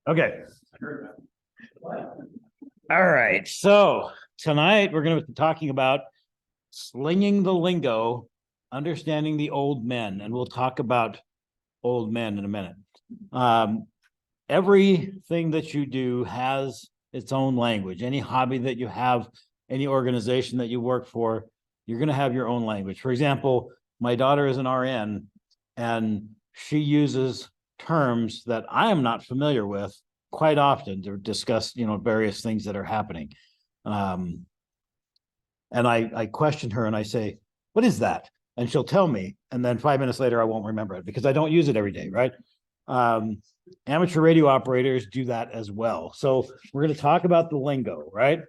Okay. All right. So tonight we're going to be talking about slinging the lingo, understanding the old men, and we'll talk about old men in a minute. Everything that you do has its own language. Any hobby that you have, any organization that you work for, you're going to have your own language. For example, my daughter is an RN, and she uses terms that I am not familiar with quite often to discuss, various things that are happening. And I question her and I say, "What is that?" And she'll tell me, and then 5 minutes later, I won't remember it because I don't use it every day, right? Amateur radio operators do that as well. So we're going to talk about the lingo, right?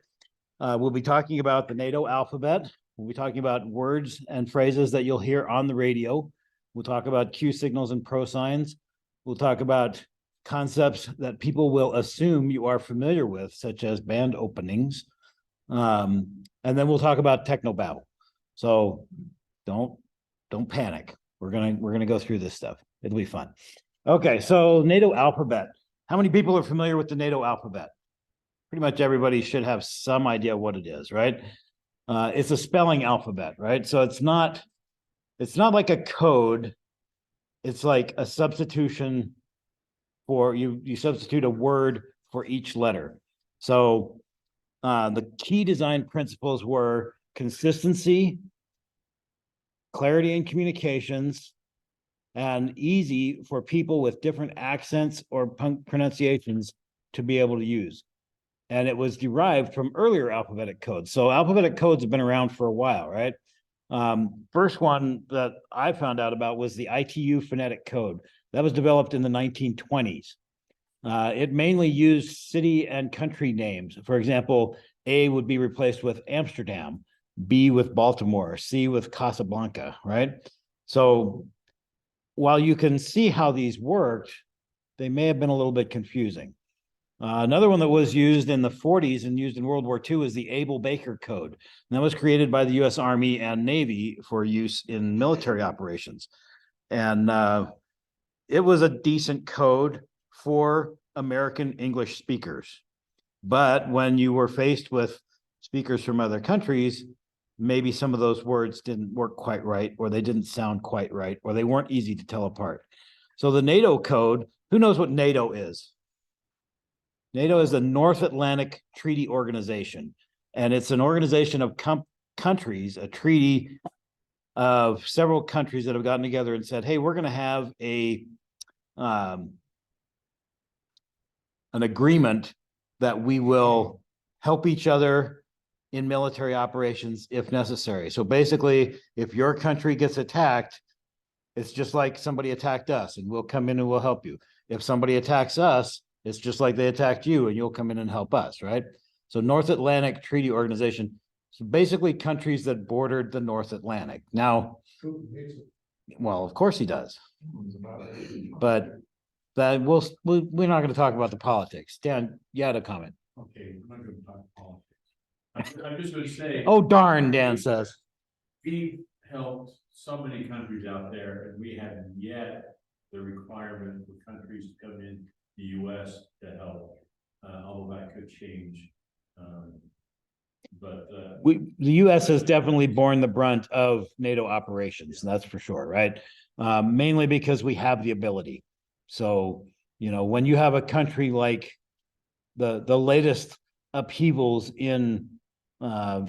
We'll be talking about the NATO alphabet. We'll be talking about words and phrases that you'll hear on the radio. We'll talk about Q signals and pro signs. We'll talk about concepts that people will assume you are familiar with, such as band openings. And then we'll talk about technobabble. So don't panic. We're gonna go through this stuff. It'll be fun. Okay, so NATO alphabet. How many people are familiar with the NATO alphabet? Pretty much everybody should have some idea what it is, right? It's a spelling alphabet, right? So it's not like a code. It's like a substitution for you substitute a word for each letter. So the key design principles were consistency, clarity in communications, and easy for people with different accents or pronunciations to be able to use. And it was derived from earlier alphabetic codes. So alphabetic codes have been around for a while, right? First one that I found out about was the ITU phonetic code. That was developed in the 1920s. It mainly used city and country names. For example, A would be replaced with Amsterdam, B with Baltimore, C with Casablanca, right? So while you can see how these worked, they may have been a little bit confusing. Another one that was used in the 40s and used in World War II is the Abel-Baker Code. And that was created by the U.S. Army and Navy for use in military operations. And it was a decent code for American English speakers. But when you were faced with speakers from other countries, maybe some of those words didn't work quite right, or they didn't sound quite right, or they weren't easy to tell apart. So the NATO code, who knows what NATO is? NATO is the North Atlantic Treaty Organization, and it's an organization of countries, a treaty of several countries that have gotten together and said, hey, we're going to have an agreement that we will help each other in military operations if necessary. So basically, if your country gets attacked, it's just like somebody attacked us, and we'll come in and we'll help you. If somebody attacks us, it's just like they attacked you, and you'll come in and help us, right? So North Atlantic Treaty Organization, so basically countries that bordered the North Atlantic. Now, well, of course he does, but that we're not going to talk about the politics. Dan, you had a comment. Okay, I'm not going to talk politics. I'm just going to say. Oh, darn, Dan says. We helped so many countries out there, and we haven't yet the requirement for countries to come in the U.S. to help, although that could change. The U.S. has definitely borne the brunt of NATO operations, that's for sure, right? Mainly because we have the ability. So, when you have a country like the latest upheavals in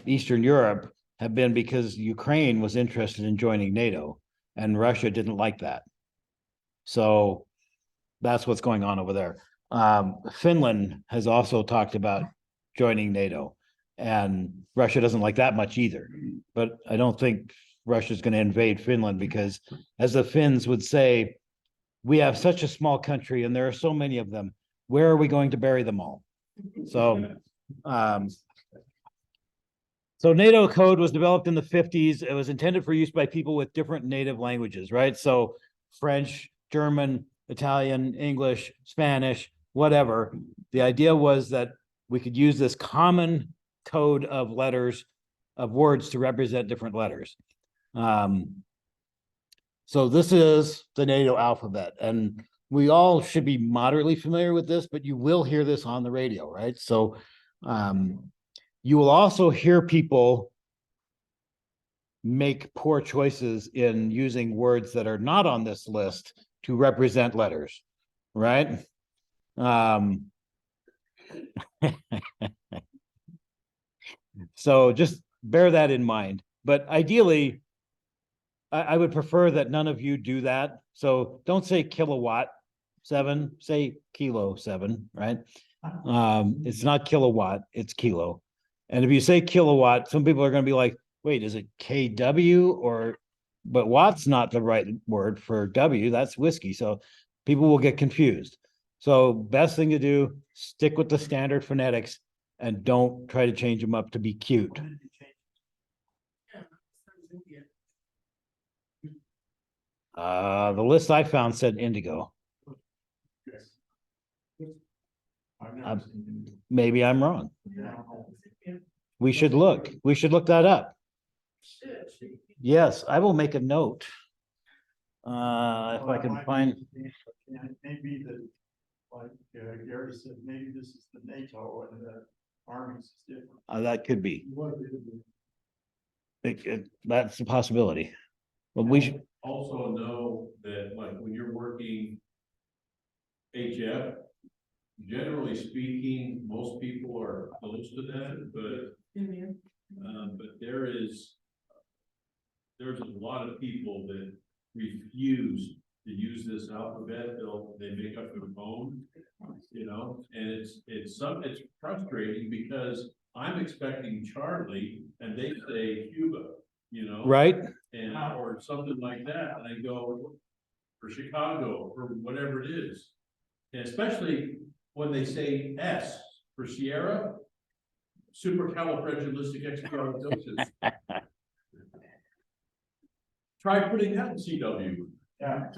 Eastern Europe have been because Ukraine was interested in joining NATO, and Russia didn't like that. So that's what's going on over there. Finland has also talked about joining NATO, and Russia doesn't like that much either. But I don't think Russia's going to invade Finland because, as the Finns would say, we have such a small country and there are so many of them. Where are we going to bury them all? So, so NATO code was developed in the 50s. It was intended for use by people with different native languages, right? So French, German, Italian, English, Spanish, whatever. The idea was that we could use this common code of letters, of words to represent different letters. So this is the NATO alphabet. And we all should be moderately familiar with this, but you will hear this on the radio, right? So you will also hear people make poor choices in using words that are not on this list to represent letters, right? So just bear that in mind. But ideally, I would prefer that none of you do that. So don't say kilowatt 7, say kilo 7, right? It's not kilowatt, it's kilo. And if you say kilowatt, some people are going to be like, wait, is it KW or, but watt's not the right word for W, that's whiskey. So people will get confused. So best thing to do, stick with the standard phonetics and don't try to change them up to be cute. The list I found said indigo. Maybe I'm wrong. We should look that up. Yes, I will make a note. If I can find. Maybe the, like Gary said, maybe this is the NATO and the armies is different. That could be. That's a possibility. But we should also know that, like, when you're working HF, generally speaking, most people are close to that, but there's a lot of people that refuse to use this alphabet. They make up their own, you know, and it's frustrating because I'm expecting Charlie and they say Cuba, you know, right. And or something like that, and I go for Chicago or whatever it is, and especially when they say S for Sierra, supercalifragilisticexpialidocious. Try putting that in CW. Yeah.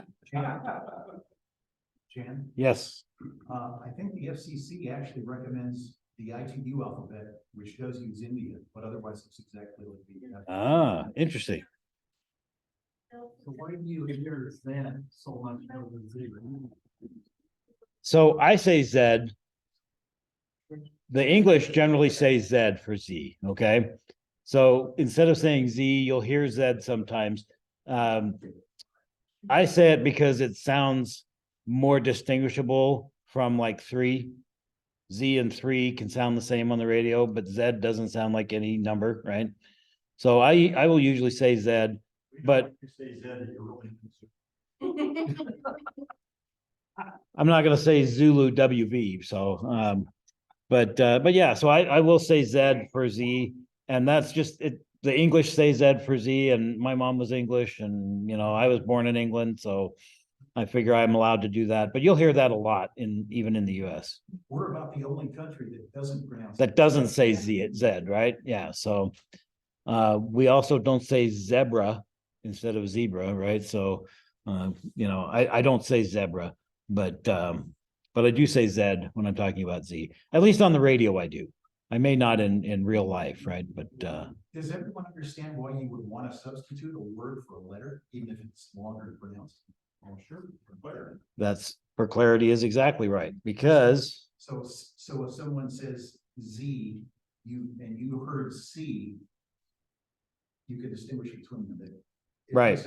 Jan, Yes. I think the FCC actually recommends the ITU alphabet, which does use India, but otherwise it's exactly like the. Interesting. So why do you hear that so much over Z? So I say Z. The English generally say Z for Z. Okay. So instead of saying Z, you'll hear Z sometimes. I say it because it sounds more distinguishable from like 3. Z and 3 can sound the same on the radio, but Z doesn't sound like any number, right? So I will usually say Z, but you say Z, you're really I'm not going to say Zulu WV. So, but yeah, so I will say Z for Z, and that's just it. The English say Z for Z, and my mom was English, and you know I was born in England, so I figure I'm allowed to do that. But you'll hear that a lot even in the U.S. We're about the only country that doesn't pronounce. That doesn't say Z, right? Yeah. So we also don't say zebra instead of zebra, right? So you know, I don't say zebra, but I do say Z when I'm talking about Z. At least on the radio, I do. I may not in real life, right? But does everyone understand why you would want to substitute a word for a letter, even if it's longer to pronounce? Oh, sure, for clarity. That's for clarity is exactly right, because So if someone says Z, you heard C, you could distinguish between them. Right.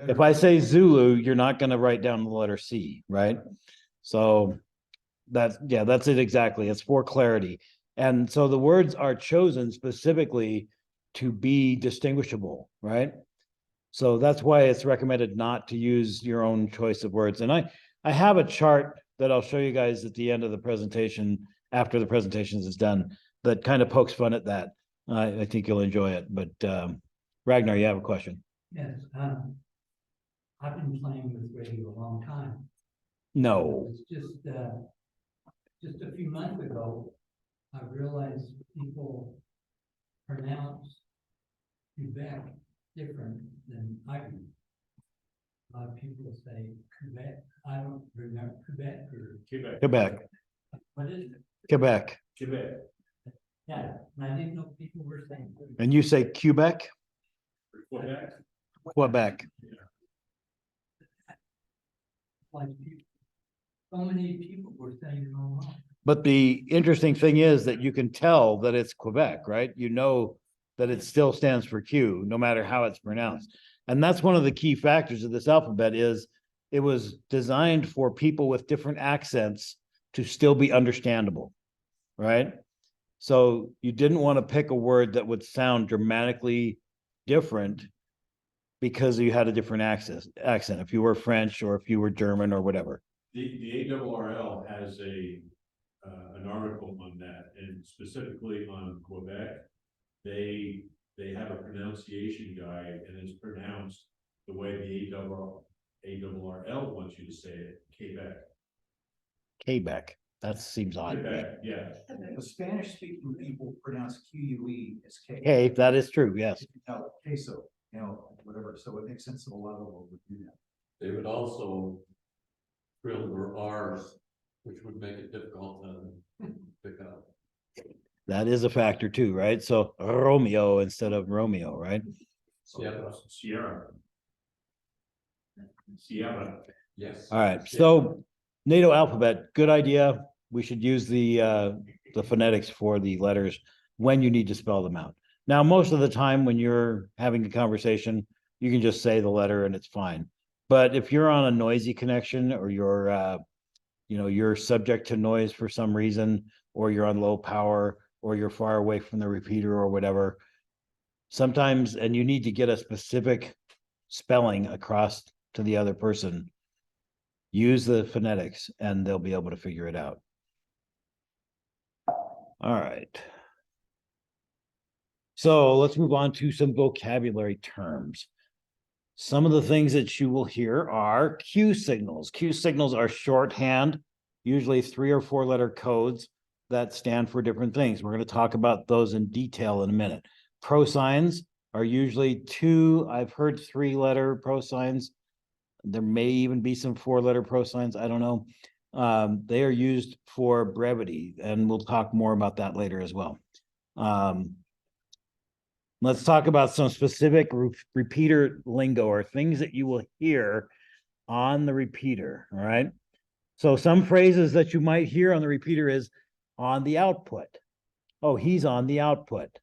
If I say Zulu, you're not going to write down the letter C, right? So that's it exactly. It's for clarity. And so the words are chosen specifically to be distinguishable, right? So that's why it's recommended not to use your own choice of words. And I have a chart that I'll show you guys at the end of the presentation, after the presentation is done, that kind of pokes fun at that. I think you'll enjoy it. But Ragnar, you have a question? Yes, I've been playing with radio a long time. No. It's just a few months ago, I realized people pronounce Quebec different than I do. A lot of people say Quebec. I don't remember Quebec or Quebec. what is it? Quebec. Quebec. Yeah, and I didn't know people were saying. And you say Quebec? Quebec. Quebec. Like people so many people were saying it wrong. But the interesting thing is that you can tell that it's Quebec, right? You know that it still stands for Q, no matter how it's pronounced. And that's one of the key factors of this alphabet is it was designed for people with different accents to still be understandable, right? So you didn't want to pick a word that would sound dramatically different because you had a different accent, if you were French or if you were German or whatever. The ARRL has an article on that, and specifically on Quebec. They have a pronunciation guide, and it's pronounced the way the ARRL wants you to say it, Quebec. Quebec, that seems odd. Quebec, yeah. The Spanish speaking people pronounce QUE as K. Okay, that is true, yes. Queso, whatever, so it makes sense that a lot of them would do that. They would also drill their R's, which would make it difficult to pick up. That is a factor too, right? So Romeo instead of Romeo, right? Sierra. Yes. All right, so NATO alphabet, good idea. We should use the phonetics for the letters when you need to spell them out. Now, most of the time when you're having a conversation, you can just say the letter and it's fine. But if you're on a noisy connection or you're subject to noise for some reason, or you're on low power, or you're far away from the repeater or whatever, sometimes, and you need to get a specific spelling across to the other person, use the phonetics and they'll be able to figure it out. All right. So let's move on to some vocabulary terms. Some of the things that you will hear are Q signals. Q signals are shorthand, usually 3 or 4 letter codes that stand for different things. We're going to talk about those in detail in a minute. Pro signs are usually 2, I've heard 3 letter pro signs. There may even be some 4 letter pro signs, I don't know. They are used for brevity, and we'll talk more about that later as well. Let's talk about some specific repeater lingo or things that you will hear on the repeater, all right? So some phrases that you might hear on the repeater is on the output. Oh, he's on the output.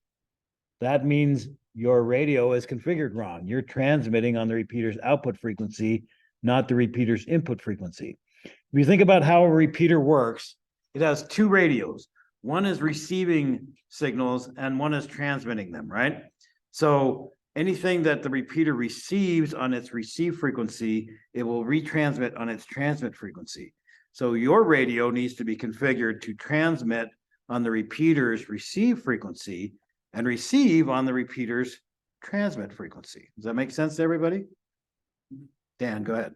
That means your radio is configured wrong. You're transmitting on the repeater's output frequency, not the repeater's input frequency. If you think about how a repeater works, it has 2 radios. One is receiving signals and one is transmitting them, right? So anything that the repeater receives on its receive frequency, it will retransmit on its transmit frequency. So your radio needs to be configured to transmit on the repeater's receive frequency and receive on the repeater's transmit frequency. Does that make sense to everybody? Dan, go ahead.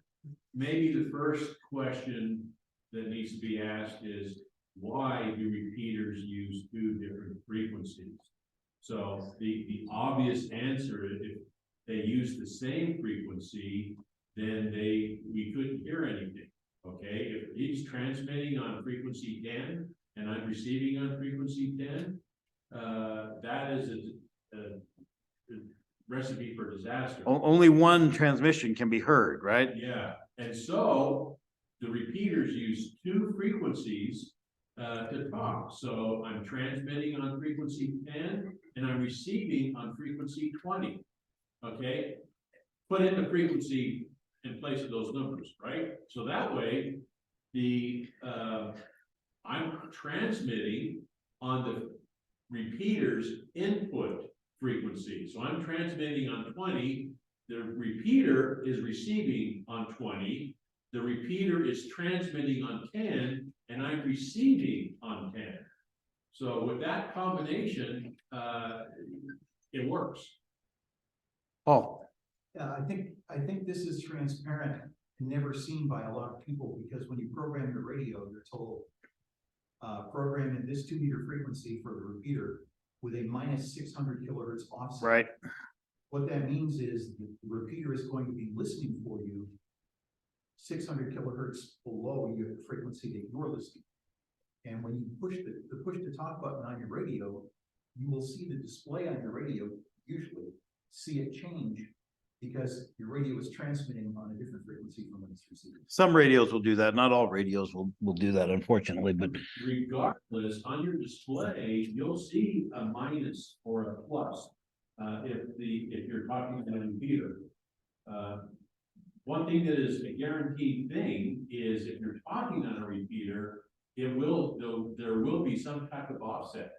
Maybe the first question that needs to be asked is, why do repeaters use 2 different frequencies? So the obvious answer is if they use the same frequency, then we couldn't hear anything. Okay, if he's transmitting on frequency 10 and I'm receiving on frequency 10, that is a recipe for disaster. Only one transmission can be heard, right? Yeah, and so the repeaters use 2 frequencies to talk. So I'm transmitting on frequency 10 and I'm receiving on frequency 20. Okay, put in the frequency in place of those numbers, right? So that way, I'm transmitting on the repeater's input frequency. So I'm transmitting on 20, the repeater is receiving on 20, the repeater is transmitting on 10, and I'm receiving on 10. So with that combination, it works. Oh, Yeah, I think this is transparent and never seen by a lot of people, because when you program your radio, you're told, program in this 2 meter frequency for the repeater with a minus 600 kilohertz offset. right. What that means is the repeater is going to be listening for you 600 kilohertz below your frequency that you're listening. And when you push the talk button on your radio, you will see the display on your radio, usually see it change because your radio is transmitting on a different frequency from what it's receiving. Some radios will do that. Not all radios will do that, unfortunately, but Regardless, on your display, you'll see a minus or a plus. If you're talking to a repeater. One thing that is a guaranteed thing is if you're talking on a repeater, there will be some type of offset.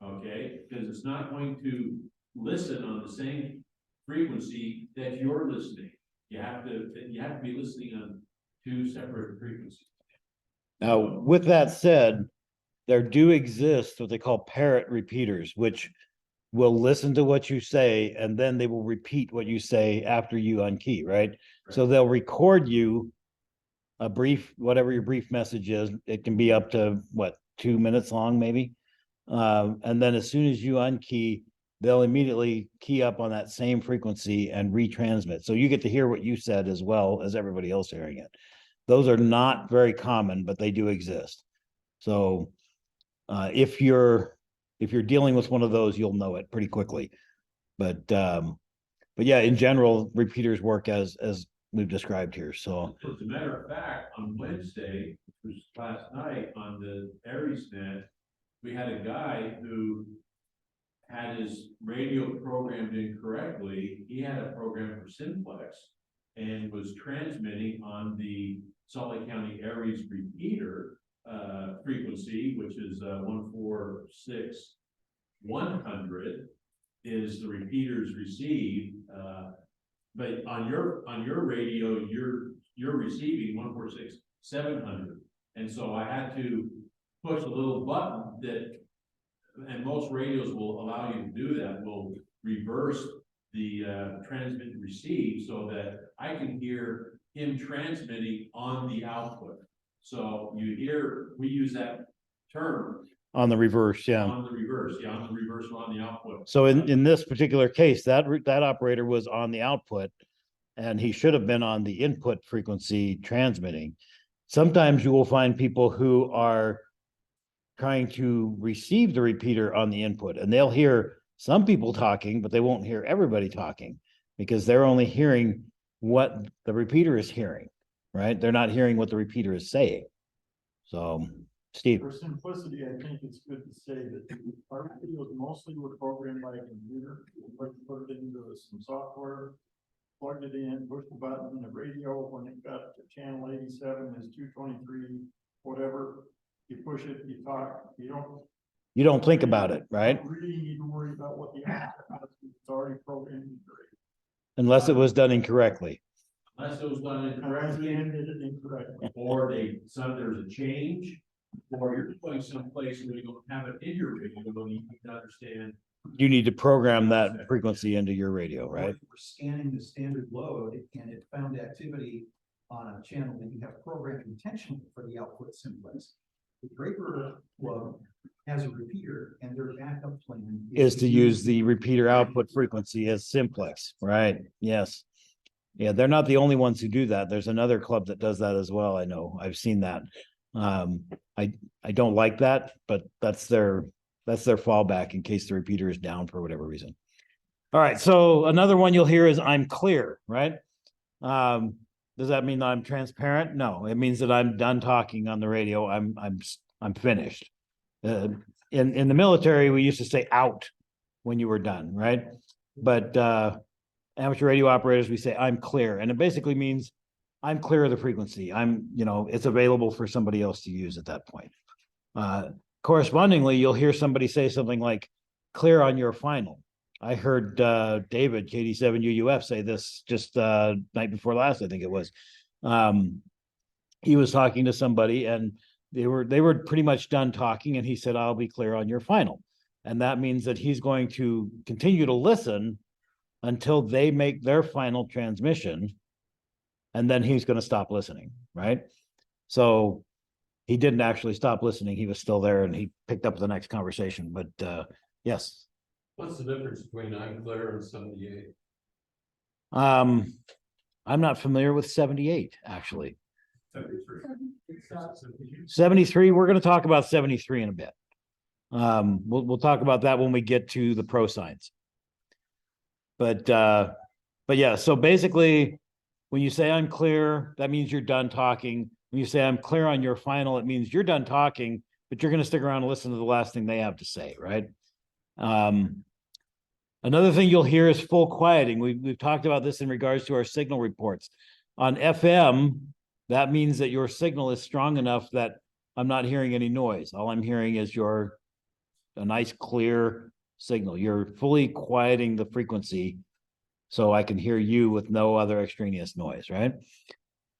Okay, because it's not going to listen on the same frequency that you're listening. You have to be listening on two separate frequencies. now, with that said, there do exist what they call parrot repeaters, which will listen to what you say and then they will repeat what you say after you unkey, right? So they'll record you a brief, whatever your brief message is. It can be up to what, 2 minutes long, maybe. And then as soon as you unkey, they'll immediately key up on that same frequency and retransmit. So you get to hear what you said as well as everybody else hearing it. Those are not very common, but they do exist. So if you're dealing with one of those, you'll know it pretty quickly. But yeah, in general, repeaters work as we've described here. So As a matter of fact, on Wednesday, which was last night on the AriesNet, we had a guy who had his radio programmed incorrectly. He had a program for Simplex and was transmitting on the Salt Lake County Aries repeater frequency, which is 146,100 is the repeaters receive. But on your radio, you're receiving 146,700, and so I had to push a little button that, and most radios will allow you to do that, will reverse the transmit and receive so that I can hear him transmitting on the output. So you hear, we use that term on the reverse, yeah. on the reverse, on the reverse or on the output. So in this particular case, that operator was on the output and he should have been on the input frequency transmitting. Sometimes you will find people who are trying to receive the repeater on the input and they'll hear some people talking, but they won't hear everybody talking because they're only hearing what the repeater is hearing, right? They're not hearing what the repeater is saying. So Steve. For simplicity, I think it's good to say that our videos mostly were programmed by a computer. Put it into some software, plugged it in, pushed the button on the radio. When it got to channel 87 is 223, whatever. You push it, you talk, You don't think about it, right? You really need to worry about what the output is. It's already programmed. Unless it was done incorrectly. Unless it was done Unless incorrectly, Dan did it incorrectly. or there's a change, or you're going someplace where you don't have it in your radio, you need to understand. You need to program that frequency into your radio, right? We're scanning the standard load and it found activity on a channel that you have programmed intentionally for the output simplex. The Draper plug has a repeater and their backup plan Is to use the repeater output frequency as simplex, right? Yes. Yeah, they're not the only ones who do that. There's another club that does that as well. I know, I've seen that. I don't like that, but that's their fallback in case the repeater is down for whatever reason. All right, so another one you'll hear is I'm clear, right? Does that mean that I'm transparent? No, it means that I'm done talking on the radio. I'm finished. In the military, we used to say out when you were done, right? But amateur radio operators, we say I'm clear, and it basically means I'm clear of the frequency. It's available for somebody else to use at that point. Correspondingly, you'll hear somebody say something like clear on your final. I heard David, KD7UUF, say this just night before last, I think it was. He was talking to somebody and they were pretty much done talking, and he said, I'll be clear on your final. And that means that he's going to continue to listen until they make their final transmission, and then he's going to stop listening, right? So he didn't actually stop listening. He was still there and he picked up the next conversation, but yes. What's the difference between I'm clear and 78? I'm not familiar with 78, actually. 73, we're going to talk about 73 in a bit. We'll talk about that when we get to the pro signs. But But yeah, so basically, when you say I'm clear, that means you're done talking. When you say I'm clear on your final, it means you're done talking, but you're going to stick around and listen to the last thing they have to say, right? Another thing you'll hear is full quieting. We've talked about this in regards to our signal reports. On FM, that means that your signal is strong enough that I'm not hearing any noise. All I'm hearing is a nice clear signal. You're fully quieting the frequency so I can hear you with no other extraneous noise, right?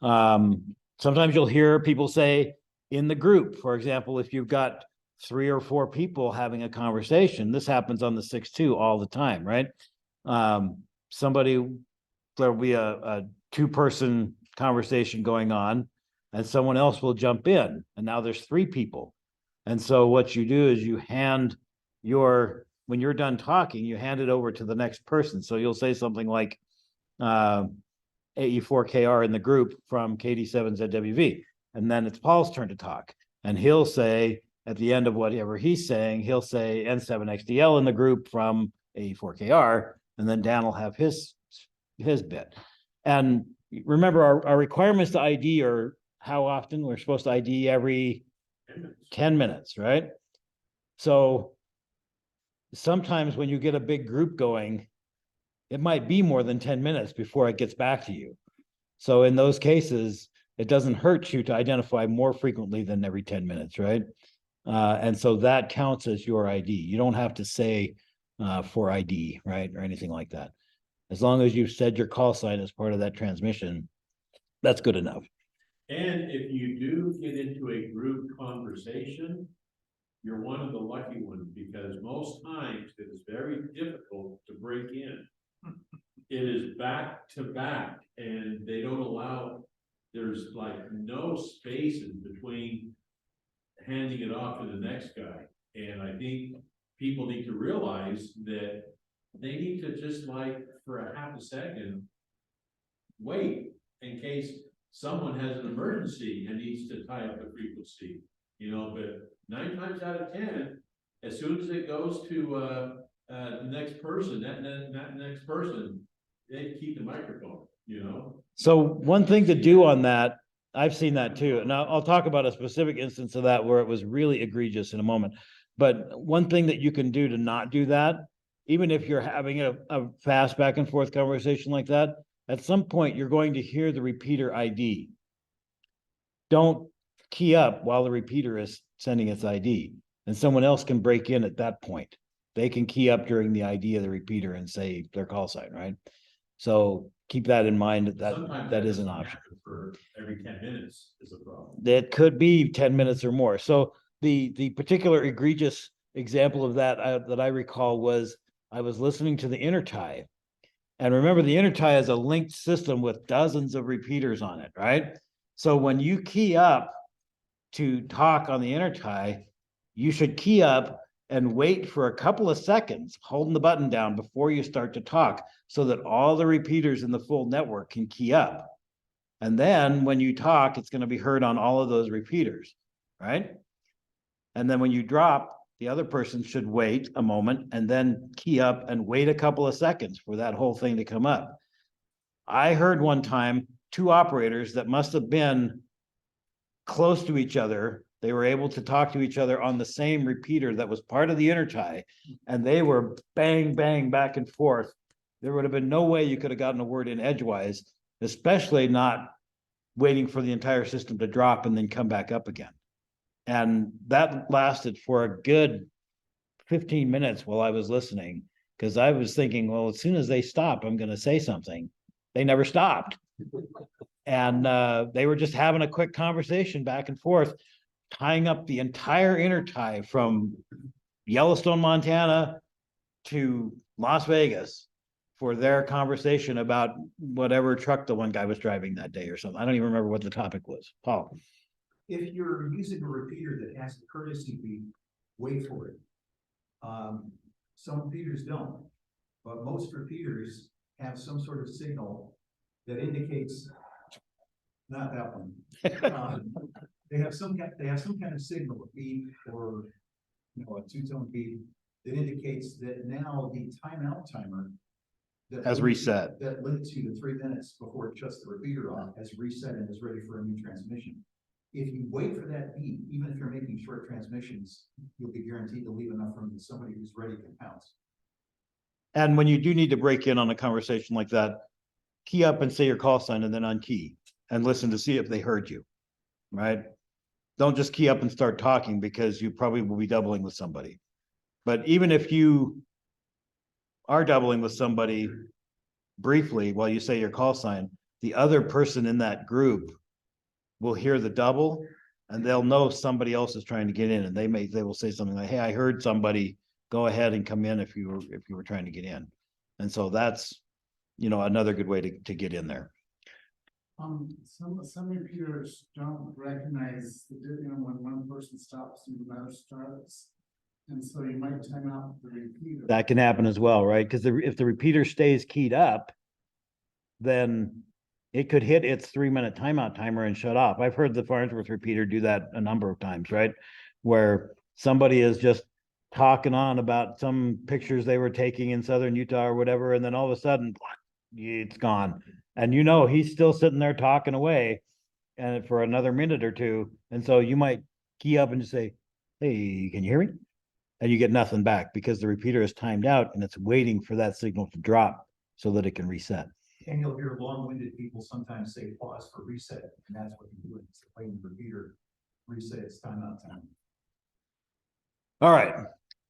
Sometimes you'll hear people say in the group, for example, if you've got 3 or 4 people having a conversation, this happens on the 6.2 all the time, right? There'll be a 2-person conversation going on, and someone else will jump in, and now there's 3 people. And so what you do is you when you're done talking, you hand it over to the next person. So you'll say something like AE4KR in the group from KD7ZWV, and then it's Paul's turn to talk. And he'll say, at the end of whatever he's saying, he'll say N7XDL in the group from AE4KR, and then Dan will have his bit. And remember, our requirements to ID are how often we're supposed to ID every 10 minutes, right? So sometimes when you get a big group going, it might be more than 10 minutes before it gets back to you. So in those cases, it doesn't hurt you to identify more frequently than every 10 minutes, right? And so that counts as your ID. You don't have to say for ID, right? Or anything like that. As long as you've said your call sign as part of that transmission, that's good enough. And if you do get into a group conversation, you're one of the lucky ones, because most times it is very difficult to break in. It is back to back, and they don't allow, there's like no spaces between handing it off to the next guy. And I think people need to realize that they need to just like for a half a second, wait in case someone has an emergency and needs to tie up the frequency, but 9 times out of 10, as soon as it goes to the next person, that next person, they keep the microphone, So one thing to do on that, I've seen that too, and I'll talk about a specific instance of that where it was really egregious in a moment. But one thing that you can do to not do that, even if you're having a fast back and forth conversation like that, at some point you're going to hear the repeater ID. Don't key up while the repeater is sending its ID, and someone else can break in at that point. They can key up during the ID of the repeater and say their call sign, right? So keep that in mind, that is an option. For every 10 minutes is a problem. That could be 10 minutes or more. So the particular egregious example of that that I recall was I was listening to the intertie. And remember, the intertie is a linked system with dozens of repeaters on it, right? So when you key up to talk on the intertie, you should key up and wait for a couple of seconds, holding the button down before you start to talk, so that all the repeaters in the full network can key up. And then when you talk, it's going to be heard on all of those repeaters, right? And then when you drop, the other person should wait a moment and then key up and wait a couple of seconds for that whole thing to come up. I heard one time 2 operators that must have been close to each other. They were able to talk to each other on the same repeater that was part of the intertie, and they were bang, bang, back and forth. There would have been no way you could have gotten a word in edgewise, especially not waiting for the entire system to drop and then come back up again. And that lasted for a good 15 minutes while I was listening, because I was thinking, well, as soon as they stop, I'm going to say something. They never stopped. And they were just having a quick conversation back and forth, tying up the entire intertie from Yellowstone, Montana to Las Vegas for their conversation about whatever truck the one guy was driving that day or something. I don't even remember what the topic was. Paul. If you're using a repeater that has the courtesy beep, wait for it. Some repeaters don't, but most repeaters have some sort of signal that indicates, not that one. They have some kind of signal, a beep or a 2-tone beep that indicates that now the timeout timer that Has limits you- reset. That limits you to 3 minutes before it shuts the repeater off, has reset and is ready for a new transmission. If you wait for that beep, even if you're making short transmissions, you'll be guaranteed to leave enough room that somebody who's ready can pounce. And when you do need to break in on a conversation like that, key up and say your call sign and then unkey and listen to see if they heard you, right? Don't just key up and start talking because you probably will be doubling with somebody. But even if you are doubling with somebody briefly while you say your call sign, the other person in that group will hear the double and they'll know somebody else is trying to get in and they will say something like, hey, I heard somebody, go ahead and come in if you were trying to get in. And so that's, another good way to get in there. Some repeaters don't recognize when one person stops and another starts. And so you might time out the repeater. That can happen as well, right? Because if the repeater stays keyed up, then it could hit its 3-minute timeout timer and shut off. I've heard the Farnsworth repeater do that a number of times, right? Where somebody is just talking on about some pictures they were taking in southern Utah or whatever, and then all of a sudden, it's gone. And he's still sitting there talking away and for another minute or two. And so you might key up and just say, hey, can you hear me? And you get nothing back because the repeater is timed out and it's waiting for that signal to drop so that it can reset. And you'll hear long-winded people sometimes say pause for reset, and that's what you do. It's letting the repeater reset its timeout time. All right.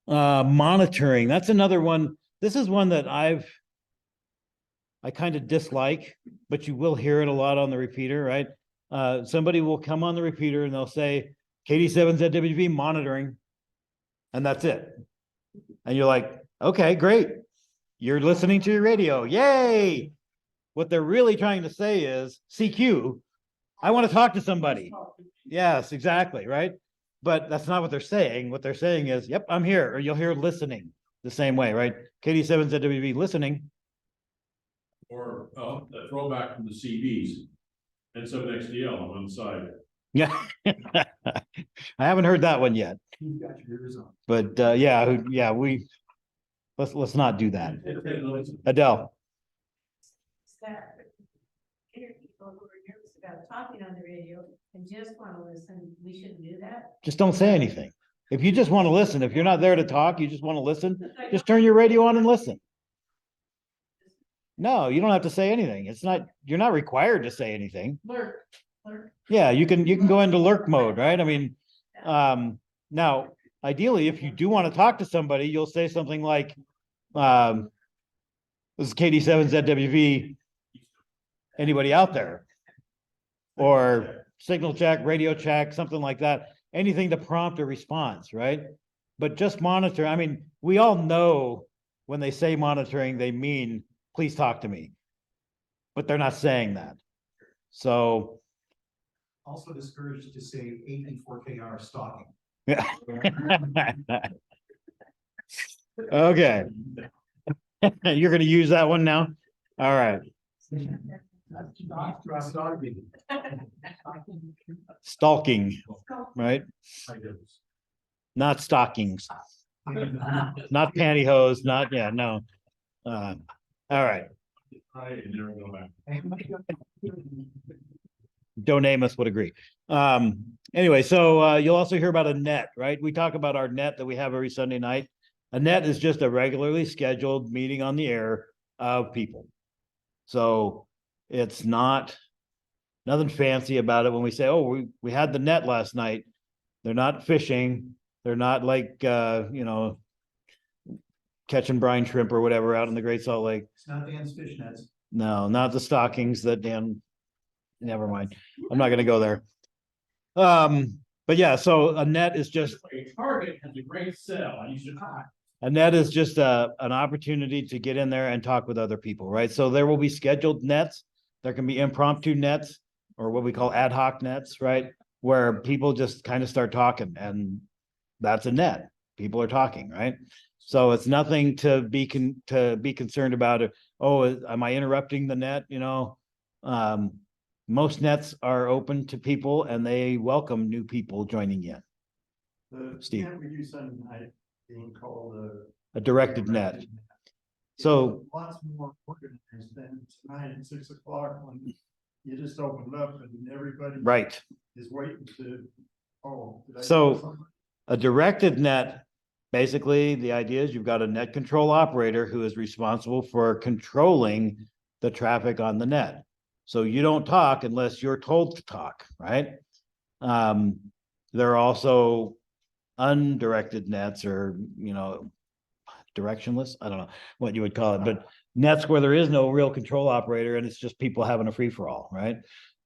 Monitoring. That's another one. This is one that I kind of dislike, but you will hear it a lot on the repeater, right? Somebody will come on the repeater and they'll say, KD7 ZWV monitoring. And that's it. And you're like, okay, great. You're listening to your radio. Yay. What they're really trying to say is CQ. I want to talk to somebody. Yes, exactly. Right. But that's not what they're saying. What they're saying is, yep, I'm here. Or you'll hear listening the same way, right? KD7 ZWV listening. Or, the throwback from the CDs. And so next DL on one side. Yeah. I haven't heard that one yet. You've got your ears on. But let's not do that. Adele. That hear people who are nervous about talking on the radio and just want to listen, we shouldn't do that. Just don't say anything. If you just want to listen, if you're not there to talk, you just want to listen, just turn your radio on and listen. No, you don't have to say anything. You're not required to say anything. Lurk. Yeah, you can go into lurk mode, right? I mean, now ideally, if you do want to talk to somebody, you'll say something like, this is KD7 ZWV. Anybody out there? Or signal check, radio check, something like that. Anything to prompt a response, right? But just monitor. I mean, we all know when they say monitoring, they mean, please talk to me. But they're not saying that. So. Also discouraged to say 8 and 4KR stalking. Yeah. Okay. You're going to use that one now? All right. Stalking, right? Not stockings, not pantyhose, no. All right. Don't Amos would agree. Anyway, so you'll also hear about a net, right? We talk about our net that we have every Sunday night. A net is just a regularly scheduled meeting on the air of people. So it's nothing fancy about it when we say, oh, we had the net last night. They're not fishing. They're not like, catching brine shrimp or whatever out in the Great Salt Lake. It's not Dan's fishnets. No, not the stockings that Dan, never mind. I'm not going to go there. But yeah, so a net is just. A target has a great cell. You should hide. A net is just an opportunity to get in there and talk with other people, right? So there will be scheduled nets. There can be impromptu nets or what we call ad hoc nets, right? Where people just kind of start talking and that's a net. People are talking, right? So it's nothing to be concerned about. Oh, am I interrupting the net? Most nets are open to people and they welcome new people joining in. The Steve. net we do Sunday night being called A directed net. So, Lots more organized than tonight at 6 o'clock when you just opened up and everybody. right. Is waiting to, oh. did I do So- something? A directed net, basically, the idea is you've got a net control operator who is responsible for controlling the traffic on the net. So you don't talk unless you're told to talk, right? There are also undirected nets or, directionless, I don't know what you would call it, but nets where there is no real control operator and it's just people having a free for all, right?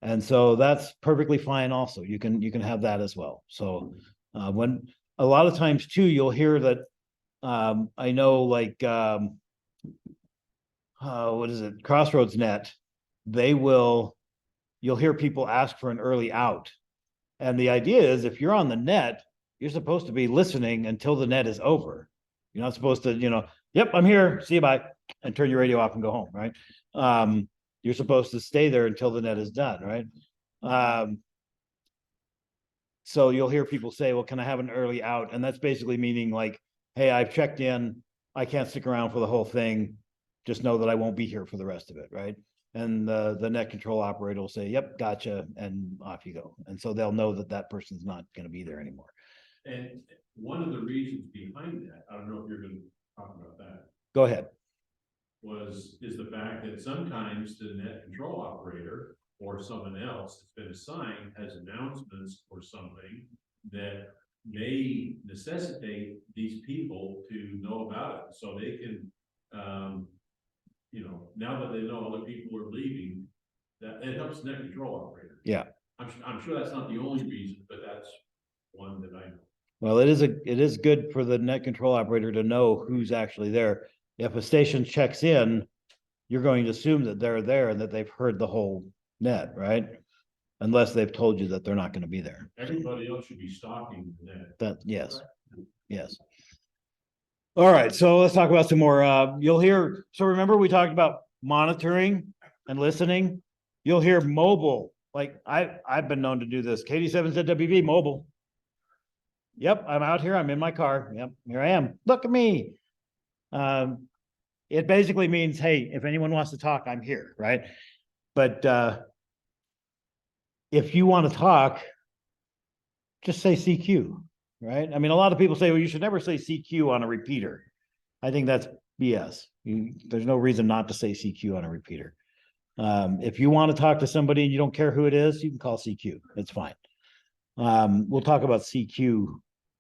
And so that's perfectly fine also. You can have that as well. So when a lot of times too, you'll hear that I know like what is it, Crossroads Net, you'll hear people ask for an early out. And the idea is if you're on the net, you're supposed to be listening until the net is over. You're not supposed to, yep, I'm here, see you, bye, and turn your radio off and go home, right? You're supposed to stay there until the net is done, right? So you'll hear people say, well, can I have an early out? And that's basically meaning like, hey, I've checked in, I can't stick around for the whole thing. Just know that I won't be here for the rest of it, right? And the net control operator will say, yep, gotcha, and off you go. And so they'll know that that person's not gonna be there anymore. And one of the reasons behind that, I don't know if you're gonna talk about that, Go ahead. is the fact that sometimes the net control operator or someone else that's been assigned has announcements or something that may necessitate these people to know about it, so they can, now that they know other people are leaving, that it helps the net control operator. Yeah. I'm sure that's not the only reason, but that's one that I know. Well, it is good for the net control operator to know who's actually there. If a station checks in, you're going to assume that they're there and that they've heard the whole net, right? Unless they've told you that they're not going to be there. Everybody else should be stalking the net. That, yes, yes. All right, so let's talk about some more. You'll hear, so remember we talked about monitoring and listening? You'll hear mobile, like I've been known to do this. KD7 ZWV mobile. Yep, I'm out here, I'm in my car. Yep, here I am. Look at me. It basically means, hey, if anyone wants to talk, I'm here, right? But if you want to talk, just say CQ, right? I mean, a lot of people say, well, you should never say CQ on a repeater. I think that's BS. There's no reason not to say CQ on a repeater. If you want to talk to somebody and you don't care who it is, you can call CQ. It's fine. We'll talk about CQ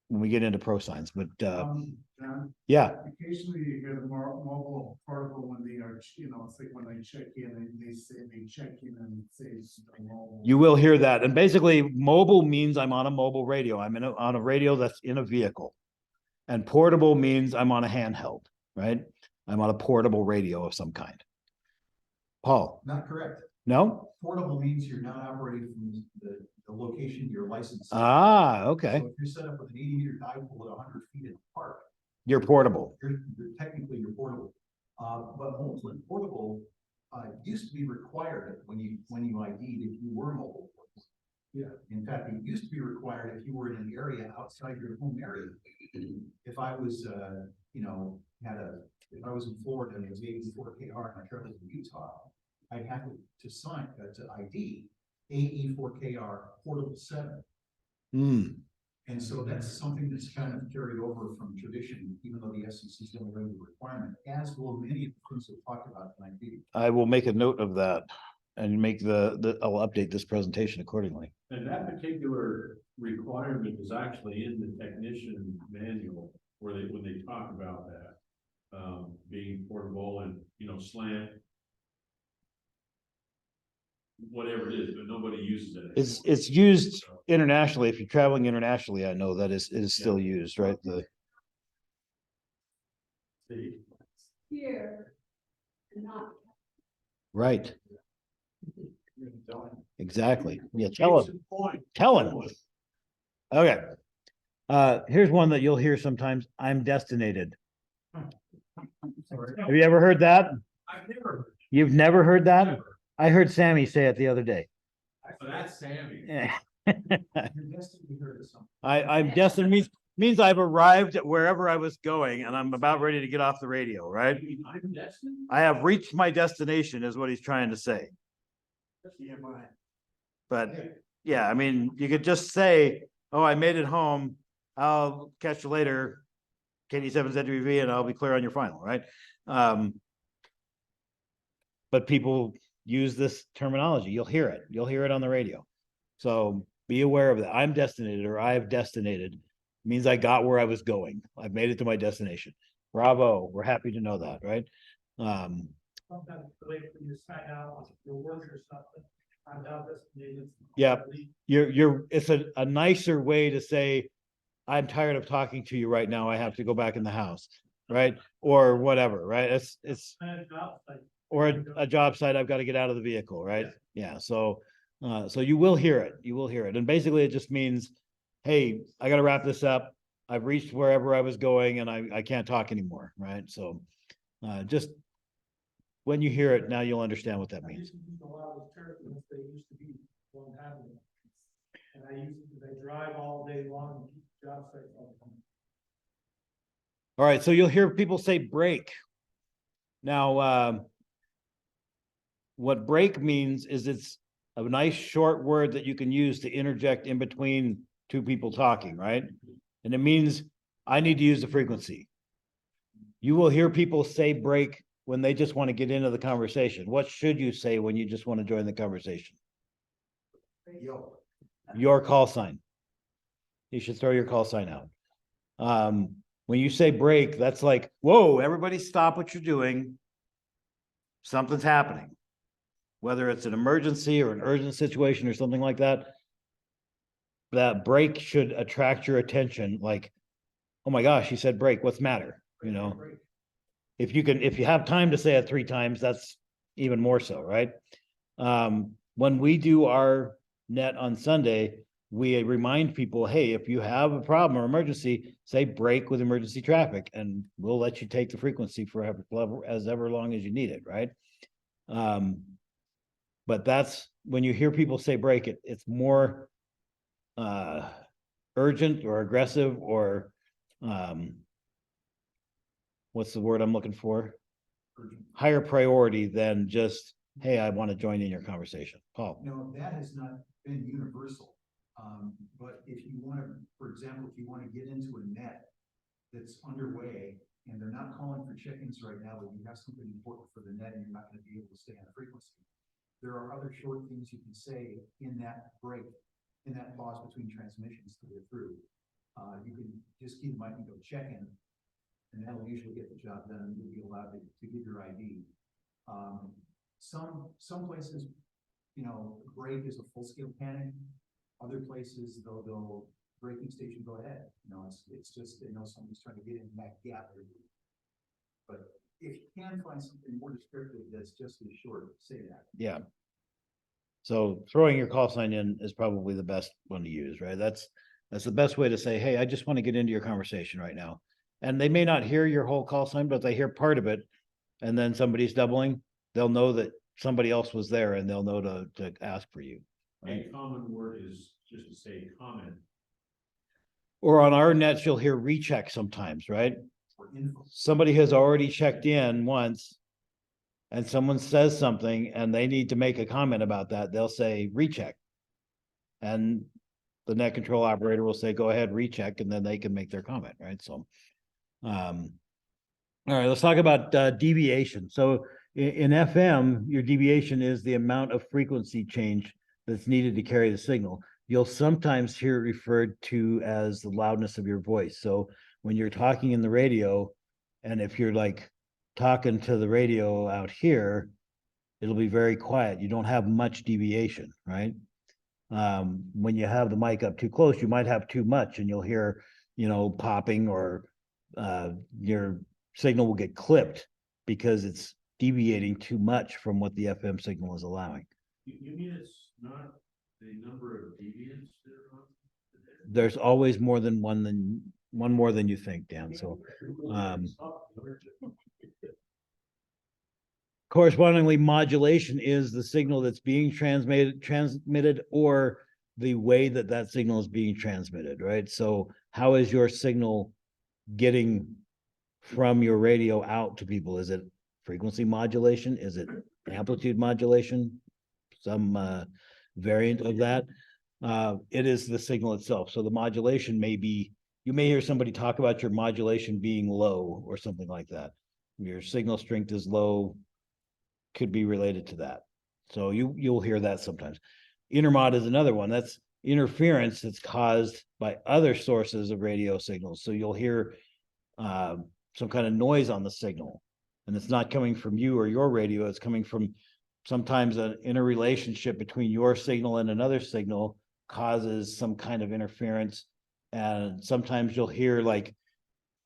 when we get into pro signs, but John, yeah, occasionally you get a more mobile portable when they are, it's like when they check in and they say they check in and it says mobile. you will hear that. And basically mobile means I'm on a mobile radio. I'm on a radio that's in a vehicle. And portable means I'm on a handheld, right? I'm on a portable radio of some kind. Paul, Not correct. no? Portable means you're not operating from the location you're licensed. Ah, okay. So if you're set up with an 80-meter dipole at 100 feet in the park, You're portable. you're technically you're portable. But mobile and portable used to be required when you ID'd if you were mobile. Yeah. In fact, it used to be required if you were in an area outside your home area. If I was, if I was in Florida and it was 84 KR and I traveled to Utah, I'd have to sign to ID AE4KR portable 7. Hmm. And so that's something that's kind of carried over from tradition, even though the SEC's done away with the requirement, as will many of the things we've talked about tonight. I will make a note of that and make I'll update this presentation accordingly. And that particular requirement is actually in the technician manual where when they talk about that, being portable and, slant. Whatever it is, but nobody uses it. It's used internationally. If you're traveling internationally, I know that is still used, right? Here. Not. Right. Exactly. Yeah, tell him. Tell him. Okay. Here's one that you'll hear sometimes. I'm destinated. Have you ever heard that? I've never heard. You've never heard that? Never. I heard Sammy say it the other day. So that's Sammy. Yeah. You're destined to hear something. I'm destined means means I've arrived at wherever I was going and I'm about ready to get off the radio, right? I'm destined. I have reached my destination is what he's trying to say. TMI. But yeah, I mean, you could just say, oh, I made it home. I'll catch you later. KD7 ZWV and I'll be clear on your final, right? But people use this terminology. You'll hear it. You'll hear it on the radio. So be aware of that. I'm destinated or I've destinated means I got where I was going. I've made it to my destination. Bravo. We're happy to know that, right? Sometimes when you sign out, your work or something, I'm now designated. Yeah. It's a nicer way to say, I'm tired of talking to you right now. I have to go back in the house, right? Or whatever, right? It's or a job site, I've got to get out of the vehicle, right? Yeah, so you will hear it. You will hear it. And basically it just means, hey, I got to wrap this up. I've reached wherever I was going and I can't talk anymore, right? So just when you hear it, now you'll understand what that means. A lot of those terminals, they used to be one having them. And they drive all day long and keep job sites all the time. All right, so you'll hear people say break. Now, what break means is it's a nice short word that you can use to interject in between two people talking, right? And it means I need to use the frequency. You will hear people say break when they just want to get into the conversation. What should you say when you just want to join the conversation? Your call sign. You should throw your call sign out. When you say break, that's like, whoa, everybody stop what you're doing. Something's happening. Whether it's an emergency or an urgent situation or something like that, that break should attract your attention. Like, oh my gosh, you said break, what's the matter? You know, if you have time to say it 3 times, that's even more so, right? When we do our net on Sunday, we remind people, hey, if you have a problem or emergency, say break with emergency traffic, and we'll let you take the frequency for ever long as you need it, right? But that's when you hear people say break, it's more urgent or aggressive or what's the word I'm looking for? Higher priority than just, hey, I want to join in your conversation. Paul. No, that has not been universal. But if you want to, for example, if you want to get into a net that's underway and they're not calling for check-ins right now, but you have something important for the net and you're not going to be able to stay on the frequency, there are other short things you can say in that break, in that pause between transmissions to get through. You can just keep the mic and go check in, and that'll usually get the job done, and you'll be allowed to give your ID. Some places, you know, break is a full-scale panic. Other places, they'll go braking station, go ahead. You know, it's just, they know somebody's trying to get in that gap. But if you can find something more descriptive that's just as short, say that. Yeah. So throwing your call sign in is probably the best one to use, right? That's the best way to say, hey, I just want to get into your conversation right now. And they may not hear your whole call sign, but they hear part of it. And then somebody's doubling, they'll know that somebody else was there and they'll know to ask for you. Right? A common word is just to say comment. Or on our nets, you'll hear recheck sometimes, right? Somebody has already checked in once and someone says something and they need to make a comment about that. They'll say recheck. And the net control operator will say, go ahead, recheck, and then they can make their comment, right? So, all right, let's talk about deviation. So in FM, your deviation is the amount of frequency change that's needed to carry the signal. You'll sometimes hear it referred to as the loudness of your voice. So when you're talking in the radio, and if you're like talking to the radio out here, it'll be very quiet. You don't have much deviation, right? When you have the mic up too close, you might have too much and you'll hear, you know, popping, or your signal will get clipped because it's deviating too much from what the FM signal is allowing. You mean it's not the number of deviants that are on? There's always more than one more than you think, Dan. So correspondingly, modulation is the signal that's being transmitted or the way that signal is being transmitted, right? So how is your signal getting from your radio out to people? Is it frequency modulation? Is it amplitude modulation? Some variant of that. It is the signal itself. So the modulation may be, you may hear somebody talk about your modulation being low or something like that. Your signal strength is low, could be related to that. So you'll hear that sometimes. Intermod is another one. That's interference that's caused by other sources of radio signals. So you'll hear some kind of noise on the signal, and it's not coming from you or your radio. It's coming from sometimes an interrelationship between your signal and another signal causes some kind of interference. And sometimes you'll hear, like,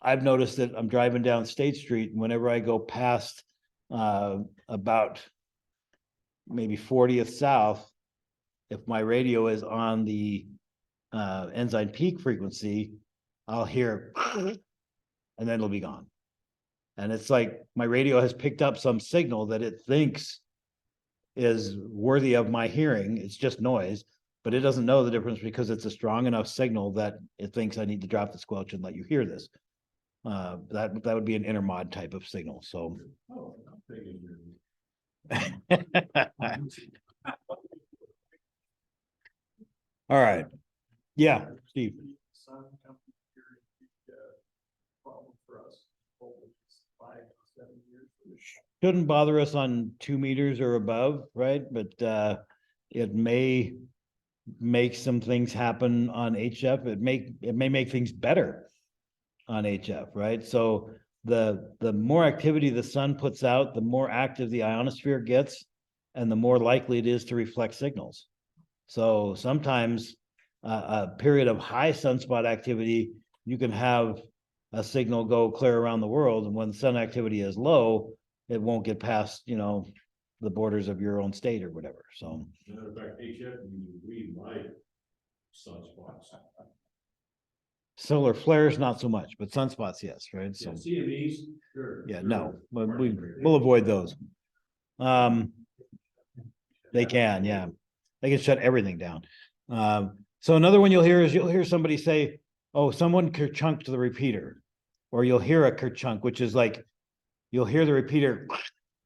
I've noticed that I'm driving down State Street, and whenever I go past about maybe 40th South, if my radio is on the Ensign peak frequency, I'll hear and then it'll be gone. And it's like my radio has picked up some signal that it thinks is worthy of my hearing. It's just noise, but it doesn't know the difference because it's a strong enough signal that it thinks I need to drop the squelch and let you hear this. That would be an intermod type of signal. So Oh, I'm thinking you're- all right. Yeah, Steve. Sun company here, problem for us, hopefully it's 5 to 7 years. Shouldn't bother us on 2 meters or above, right? But it may make some things happen on HF. It may make things better on HF, right? So the more activity the sun puts out, the more active the ionosphere gets, and the more likely it is to reflect signals. So sometimes a period of high sunspot activity, you can have a signal go clear around the world, and when sun activity is low, it won't get past, the borders of your own state or whatever. So Matter of fact, HF uses green light sunspots. solar flares, not so much, but sunspots, yes, right? So Yeah, CMEs, sure. yeah, sure. no, but we'll avoid those. They can, yeah. They can shut everything down. So another one you'll hear somebody say, oh, someone kerchunked the repeater. Or you'll hear a kerchunk, which is like, you'll hear the repeater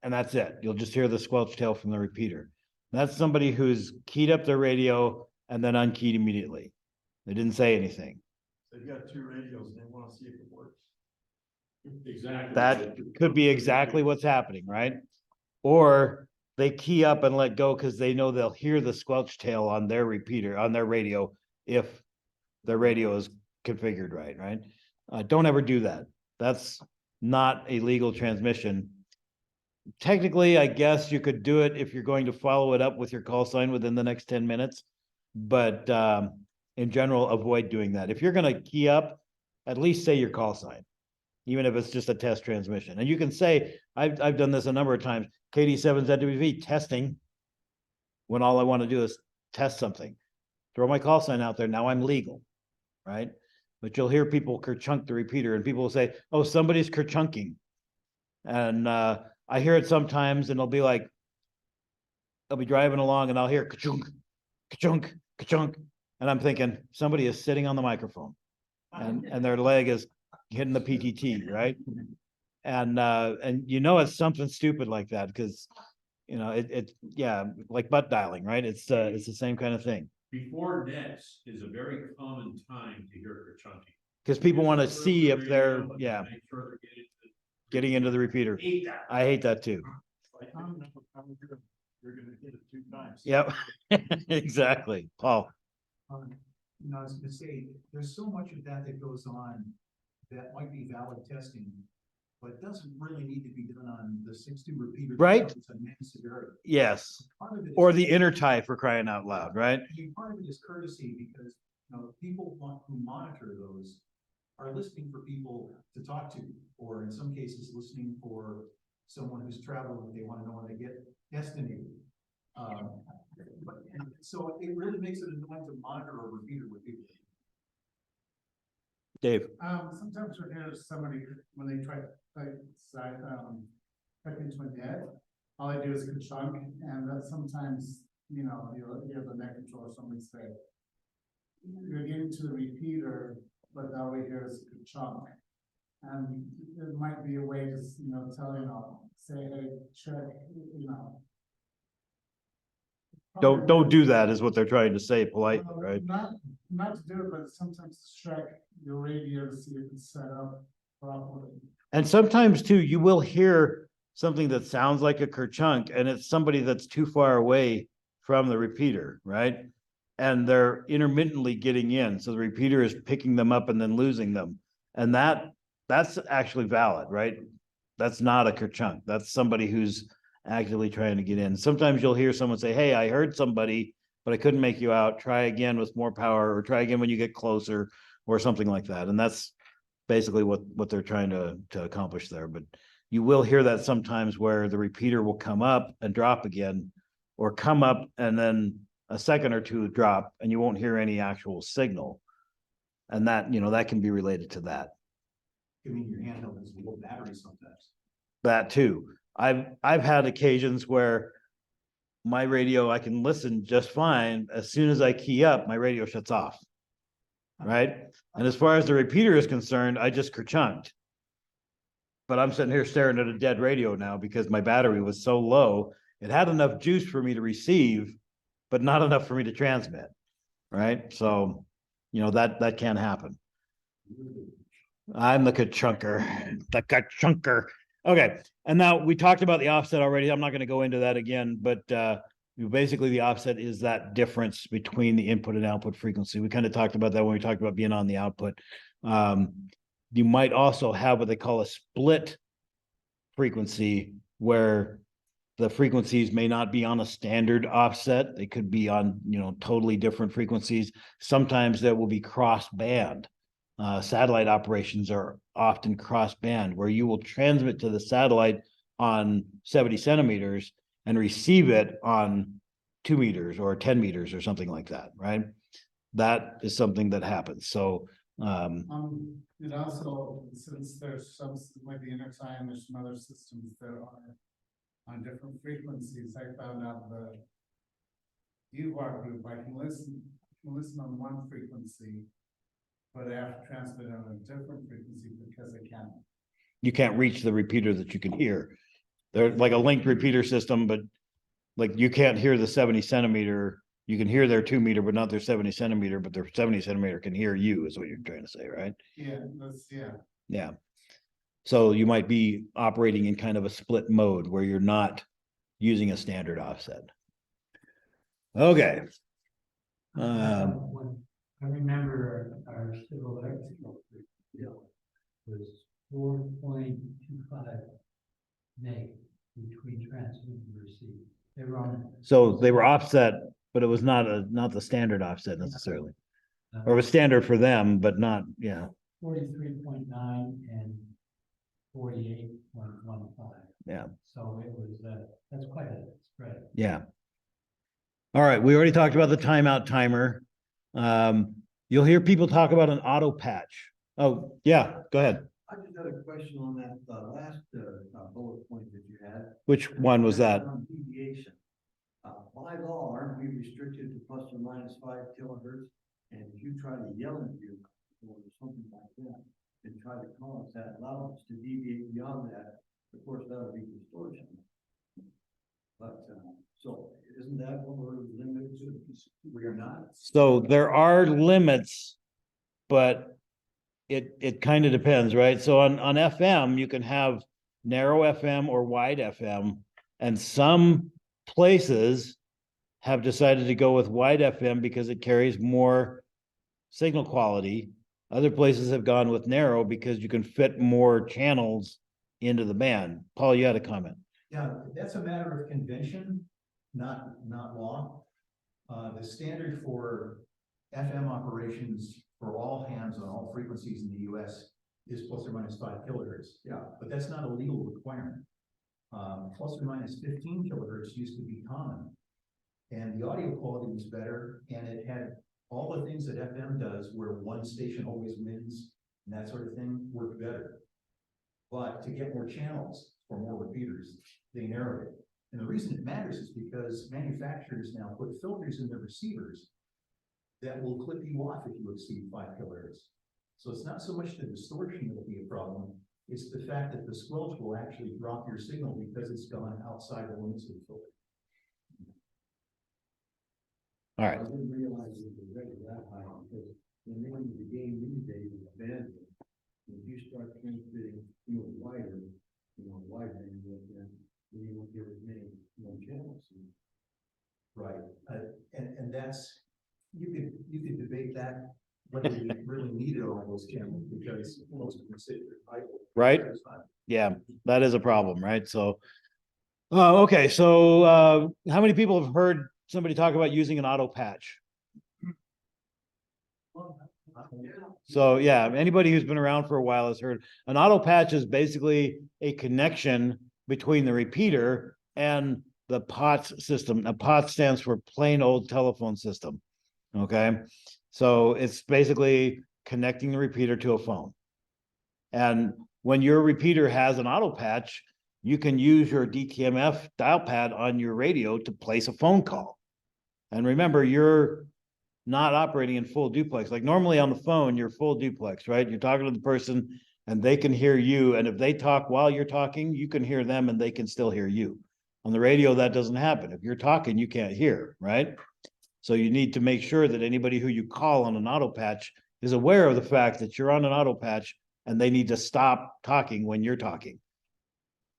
and that's it. You'll just hear the squelch tail from the repeater. That's somebody who's keyed up their radio and then unkeyed immediately. They didn't say anything. They've got 2 radios and they want to see if it works. Exactly. That could be exactly what's happening, right? Or they key up and let go because they know they'll hear the squelch tail on their repeater, on their radio, if their radio is configured right? Don't ever do that. That's not a legal transmission. Technically, I guess you could do it if you're going to follow it up with your call sign within the next 10 minutes. But in general, avoid doing that. If you're going to key up, at least say your call sign, even if it's just a test transmission. And you can say, I've done this a number of times, KD7ZWV testing, when all I want to do is test something. Throw my call sign out there, now I'm legal, right? But you'll hear people kerchunk the repeater and people will say, oh, somebody's kerchunking. And I hear it sometimes and it'll be like, I'll be driving along and I'll hear ka-chunk, ka-chunk, ka-chunk. And I'm thinking, somebody is sitting on the microphone and their leg is hitting the PTT, right? And it's something stupid like that because yeah, like butt dialing, right? It's the same kind of thing. Before nets is a very common time to hear kerchunking. Because people want to see if they're Make sure they're getting into the repeater. I hate that too. Like, you're gonna hit it 2 times. Yep, exactly. Paul. I was gonna say, there's so much of that goes on that might be valid testing, but doesn't really need to be done on the 6-2 repeater. Right. It's a main severity. Yes. Part of it Or is- the intertie, for crying out loud, right? I mean, part of it is courtesy because, people who monitor those are listening for people to talk to, or in some cases, listening for someone who's traveling, they want to know when they get destinated. And so it really makes it annoying to monitor a repeater with people. Dave. Sometimes when there's somebody, when they try to type into a net, all I do is a chunk, and that sometimes, you have the net controller, somebody say, you're getting to the repeater, but all we hear is a chunk. And it might be a way to, tell, say, hey, check, Don't do that is what they're trying to say politely, Well, right? Not to do it, but sometimes to check your radio to see if it's set up properly. And sometimes too, you will hear something that sounds like a kerchunk and it's somebody that's too far away from the repeater, right? And they're intermittently getting in. So the repeater is picking them up and then losing them. And that's actually valid, right? That's not a kerchunk. That's somebody who's actively trying to get in. Sometimes you'll hear someone say, hey, I heard somebody, but I couldn't make you out. Try again with more power, or try again when you get closer, or something like that. And that's basically what they're trying to accomplish there. But you will hear that sometimes where the repeater will come up and drop again, or come up and then a second or two drop, and you won't hear any actual signal. And that, that can be related to that. I mean, your handheld has a low battery sometimes. That too. I've had occasions where my radio, I can listen just fine. As soon as I key up, my radio shuts off. Right? And as far as the repeater is concerned, I just kerchunked. But I'm sitting here staring at a dead radio now because my battery was so low. It had enough juice for me to receive, but not enough for me to transmit. Right? So, that can happen. I'm the kerchunker. Okay. And now we talked about the offset already. I'm not going to go into that again, but basically the offset is that difference between the input and output frequency. We kind of talked about that when we talked about being on the output. You might also have what they call a split frequency, where the frequencies may not be on a standard offset. They could be on, totally different frequencies. Sometimes there will be cross band. Satellite operations are often cross band, where you will transmit to the satellite on 70 centimeters and receive it on 2 meters or 10 meters or something like that, right? That is something that happens. So It also, since there's some, like the intertime, there's some other systems that are on different frequencies. I found out the UVAR group, I can listen on one frequency, but I have to transmit on a different frequency because you can't reach the repeater that you can hear. They're like a linked repeater system, but like you can't hear the 70 centimeter. You can hear their 2 meter, but not their 70 centimeter, but their 70 centimeter can hear you, is what you're trying to say, right? Yeah. So you might be operating in kind of a split mode where you're not using a standard offset. Okay. I remember our civil electrical bill was 4.25 meg between transmit and receive. They were on. So they were offset, but it was not the standard offset necessarily. Or it was standard for them, but not, 43.9 and 48.15. Yeah. So it was, that's quite a spread. Yeah. All right, we already talked about the timeout timer. You'll hear people talk about an auto patch. Oh, yeah, go ahead. I just had a question on that last bullet point that you had. Which one was that? On deviation. By law, aren't we restricted to plus or minus 5 kilohertz? And if you try to yell at you or something like that, and try to cause that allowance to deviate beyond that, of course, that would be distortion. But so isn't that what we're limited to? We are not. So there are limits, but it kind of depends, right? So on FM, you can have narrow FM or wide FM, and some places have decided to go with wide FM because it carries more signal quality. Other places have gone with narrow because you can fit more channels into the band. Paul, you had a comment. Yeah, that's a matter of convention, not law. The standard for FM operations for all hands on all frequencies in the US is plus or minus 5 kilohertz. Yeah, but that's not a legal requirement. Plus or minus 15 kilohertz used to be common. And the audio quality was better, and it had all the things that FM does, where one station always wins and that sort of thing, worked better. But to get more channels for more repeaters, they narrowed it. And the reason it matters is because manufacturers now put filters in their receivers that will clip you off if you exceed 5 kilohertz. So it's not so much the distortion that'll be a problem, it's the fact that the squelch will actually drop your signal because it's gone outside the limits of the filter. All right. I didn't realize it was already that high, because when they went to the game these days with the bandwidth, if you start transmitting, wider, wide bandwidth, then you won't get as many, channels. Right, and that's, you could debate that, whether you really needed all those channels, because most of them sit here idle. Right. That's not- Yeah, that is a problem, right? So, okay, so how many people have heard somebody talk about using an auto patch? So yeah, anybody who's been around for a while has heard an auto patch is basically a connection between the repeater and the POTS system. A POTS stands for plain old telephone system. Okay, so it's basically connecting the repeater to a phone. And when your repeater has an auto patch, you can use your DTMF dial pad on your radio to place a phone call. And remember, you're not operating in full duplex. Like normally on the phone, you're full duplex, right? You're talking to the person and they can hear you. And if they talk while you're talking, you can hear them and they can still hear you. On the radio, that doesn't happen. If you're talking, you can't hear, right? So you need to make sure that anybody who you call on an auto patch is aware of the fact that you're on an auto patch and they need to stop talking when you're talking.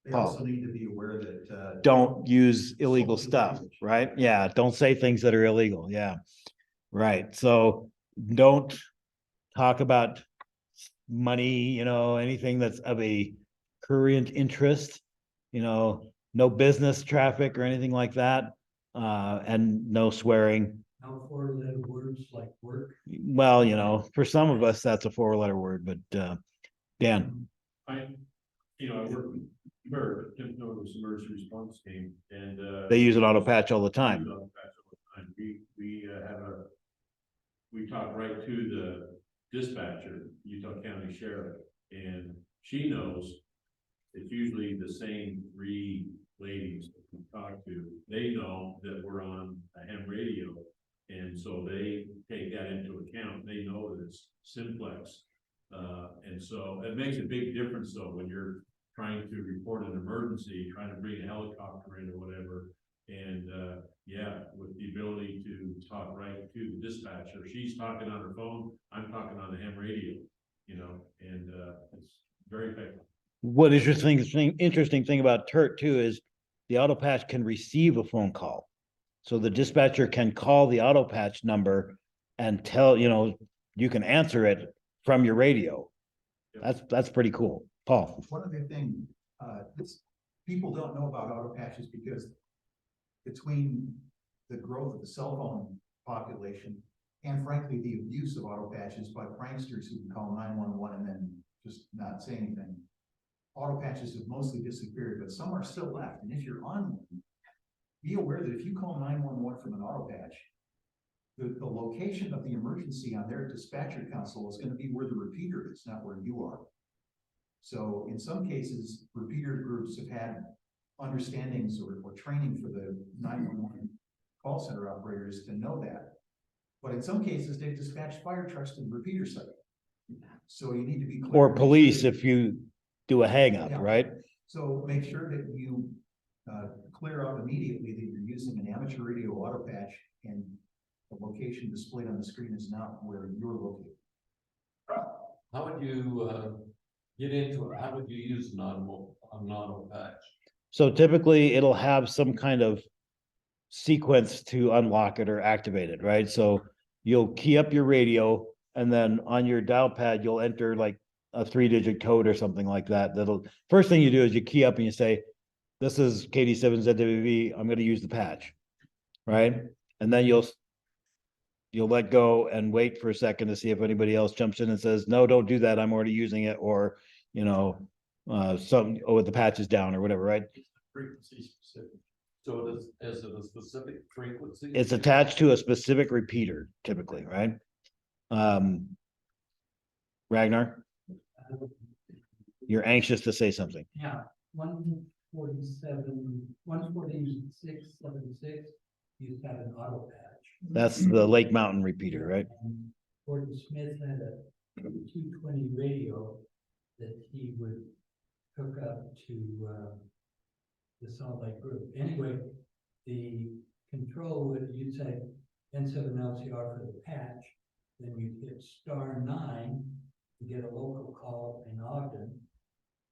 They also need to be aware that, Don't use illegal stuff, right? Yeah, don't say things that are illegal. Yeah, right. So don't talk about money, anything that's of a current interest, no business traffic or anything like that, and no swearing. Now four-letter words like work. Well, for some of us, that's a four-letter word, but Dan. I work with MARC, Tim Notice Emergency Response Team, and They use an auto patch all the time. We talk right to the dispatcher, Utah County Sheriff, and she knows it's usually the same three ladies that we talk to. They know that we're on a ham radio, and so they take that into account. They know that it's simplex. And so it makes a big difference though, when you're trying to report an emergency, trying to bring a helicopter in or whatever. And yeah, with the ability to talk right to the dispatcher, she's talking on her phone, I'm talking on the ham radio, and it's very effective. What is your interesting thing about TERT too is the auto patch can receive a phone call. So the dispatcher can call the auto patch number and tell, you can answer it from your radio. That's pretty cool. Paul. One other thing, people don't know about auto patches because between the growth of the cell phone population and frankly, the abuse of auto patches by pranksters who can call 911 and then just not say anything. Auto patches have mostly disappeared, but some are still left. And if you're on one, be aware that if you call 911 from an auto patch, the location of the emergency on their dispatcher console is going to be where the repeater is, not where you are. So in some cases, repeater groups have had understandings or training for the 911 call center operators to know that. But in some cases, they've dispatched fire trucks to the repeater site. So you need to be clear. Or police if you do a hang up, Yeah. right? So make sure that you clear out immediately that you're using an amateur radio auto patch and the location displayed on the screen is not where you're located. How would you get into it? How would you use an auto patch? So typically it'll have some kind of sequence to unlock it or activate it, right? So you'll key up your radio and then on your dial pad, you'll enter like a 3-digit code or something like that. First thing you do is you key up and you say, this is KD7ZWV, I'm going to use the patch, right? And then you'll let go and wait for a second to see if anybody else jumps in and says, no, don't do that. I'm already using it. Or, the patch is down or whatever, right? Frequency specific. So is it a specific frequency? It's attached to a specific repeater typically, right? Ragnar, you're anxious to say something. Yeah, 146.76 used to have an auto patch. That's the Lake Mountain repeater, right? And Gordon Smith had a 220 radio that he would hook up to, the Salt Lake group. Anyway, the control would, you'd say N7 LCR for the patch, then you'd hit *9 to get a local call in Ogden.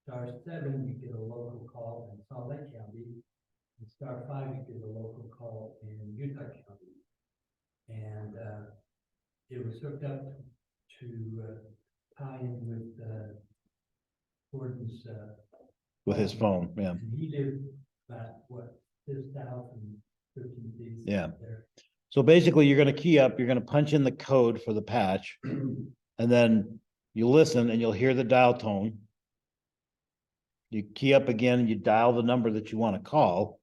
*7, you get a local call in Salt Lake County. And *5, you get a local call in Utah County. And it was hooked up to tie in with Gordon's. With his phone, yeah. And he did about what, 13 days. Yeah. There. So basically, you're gonna key up, you're gonna punch in the code for the patch, and then you listen and you'll hear the dial tone. You key up again, and you dial the number that you want to call.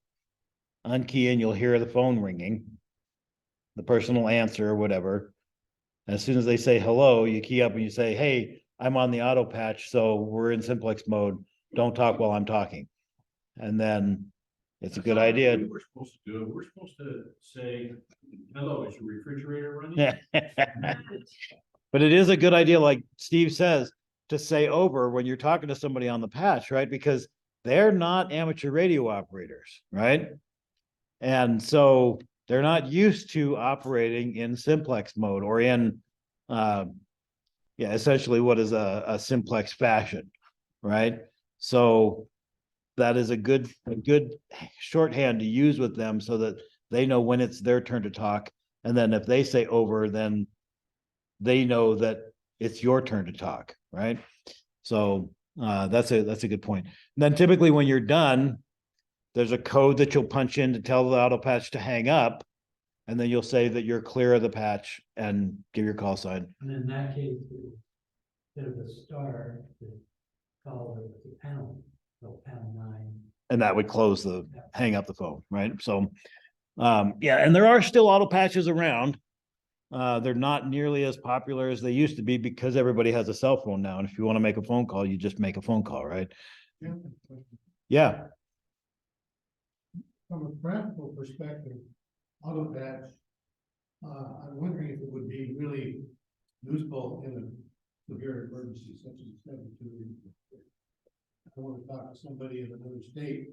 Unkey and you'll hear the phone ringing. The person will answer or whatever. And as soon as they say hello, you key up and you say, hey, I'm on the auto patch, so we're in simplex mode. Don't talk while I'm talking. And then it's a good idea. We were supposed to do it. We're supposed to say, hello, is your refrigerator running? Yeah. But it is a good idea, like Steve says, to say over when you're talking to somebody on the patch, right? Because they're not amateur radio operators, right? And so they're not used to operating in simplex mode or in, essentially what is a simplex fashion, right? So that is a good shorthand to use with them so that they know when it's their turn to talk. And then if they say over, then they know that it's your turn to talk, right? So that's a good point. And then typically when you're done, there's a code that you'll punch in to tell the auto patch to hang up, and then you'll say that you're clear of the patch and give your call sign. And in that case, instead of the star, the call the pound, so #9. And that would close the hang up the phone, right? So and there are still auto patches around. They're not nearly as popular as they used to be because everybody has a cell phone now. And if you want to make a phone call, you just make a phone call, right? Yeah. From a practical perspective, auto patch, I'm wondering if it would be really useful in a severe emergency such as 72. I want to talk to somebody in another state.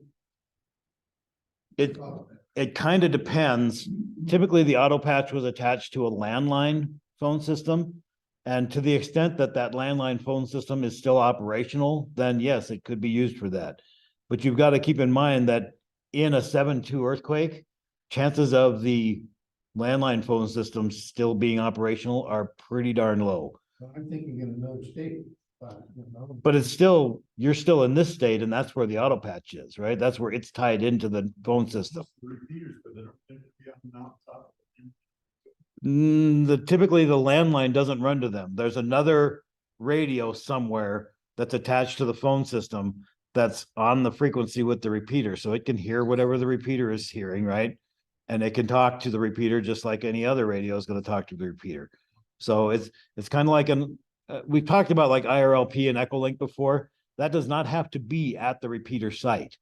It kind of depends. Typically, the auto patch was attached to a landline phone system. And to the extent that that landline phone system is still operational, then yes, it could be used for that. But you've got to keep in mind that in a 7.2 earthquake, chances of the landline phone system still being operational are pretty darn low. I'm thinking in another state. But it's still, you're still in this state, and that's where the auto patch is, right? That's where it's tied into the phone system. The repeaters, but they don't think to be on the mountaintop. Typically the landline doesn't run to them. There's another radio somewhere that's attached to the phone system that's on the frequency with the repeater. So it can hear whatever the repeater is hearing, right? And it can talk to the repeater just like any other radio is going to talk to the repeater. So it's kind of like we've talked about like IRLP and Echolink before. That does not have to be at the repeater site.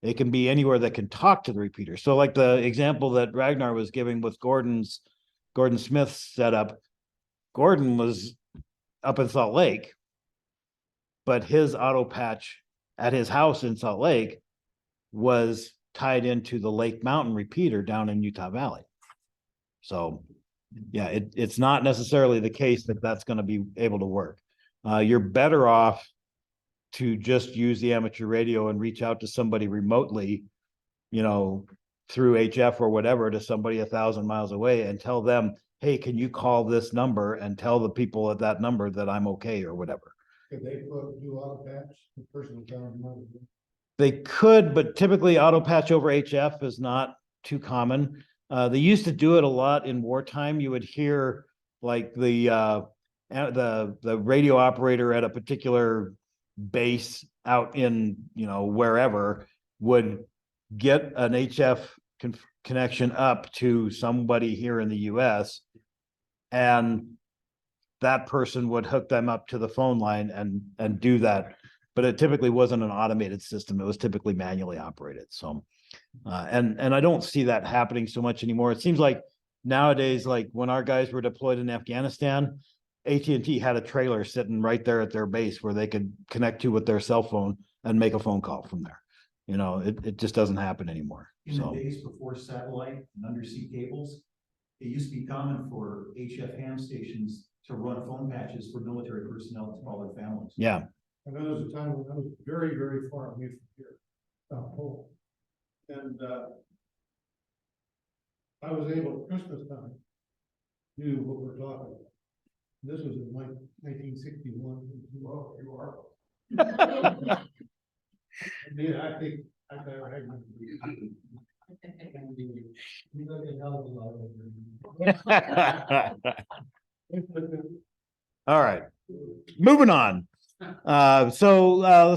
It can be anywhere that can talk to the repeater. So like the example that Ragnar was giving with Gordon Smith's setup, Gordon was up in Salt Lake, but his auto patch at his house in Salt Lake was tied into the Lake Mountain repeater down in Utah Valley. So yeah, it's not necessarily the case that that's going to be able to work. You're better off to just use the amateur radio and reach out to somebody remotely, through HF or whatever, to somebody 1,000 miles away and tell them, hey, can you call this number and tell the people at that number that I'm okay or whatever. Could they do auto patch? The person will tell them. They could, but typically auto patch over HF is not too common. They used to do it a lot in wartime. You would hear like the radio operator at a particular base out in, wherever would get an HF connection up to somebody here in the US, and that person would hook them up to the phone line and do that. But it typically wasn't an automated system. It was typically manually operated. So, and I don't see that happening so much anymore. It seems like nowadays, like when our guys were deployed in Afghanistan, AT&T had a trailer sitting right there at their base where they could connect to with their cell phone and make a phone call from there. You know, it just doesn't happen anymore. In the So, days before satellite and undersea cables, it used to be common for HF ham stations to run phone patches for military personnel to call their families. yeah. And there was a time when I was very, very far away from here, South Pole. And, I was able, Christmas time, knew what we're talking about. This was in like 1961. Oh, you are. Yeah, I think I had. You look at hell of a lot of. All right, moving on. Let's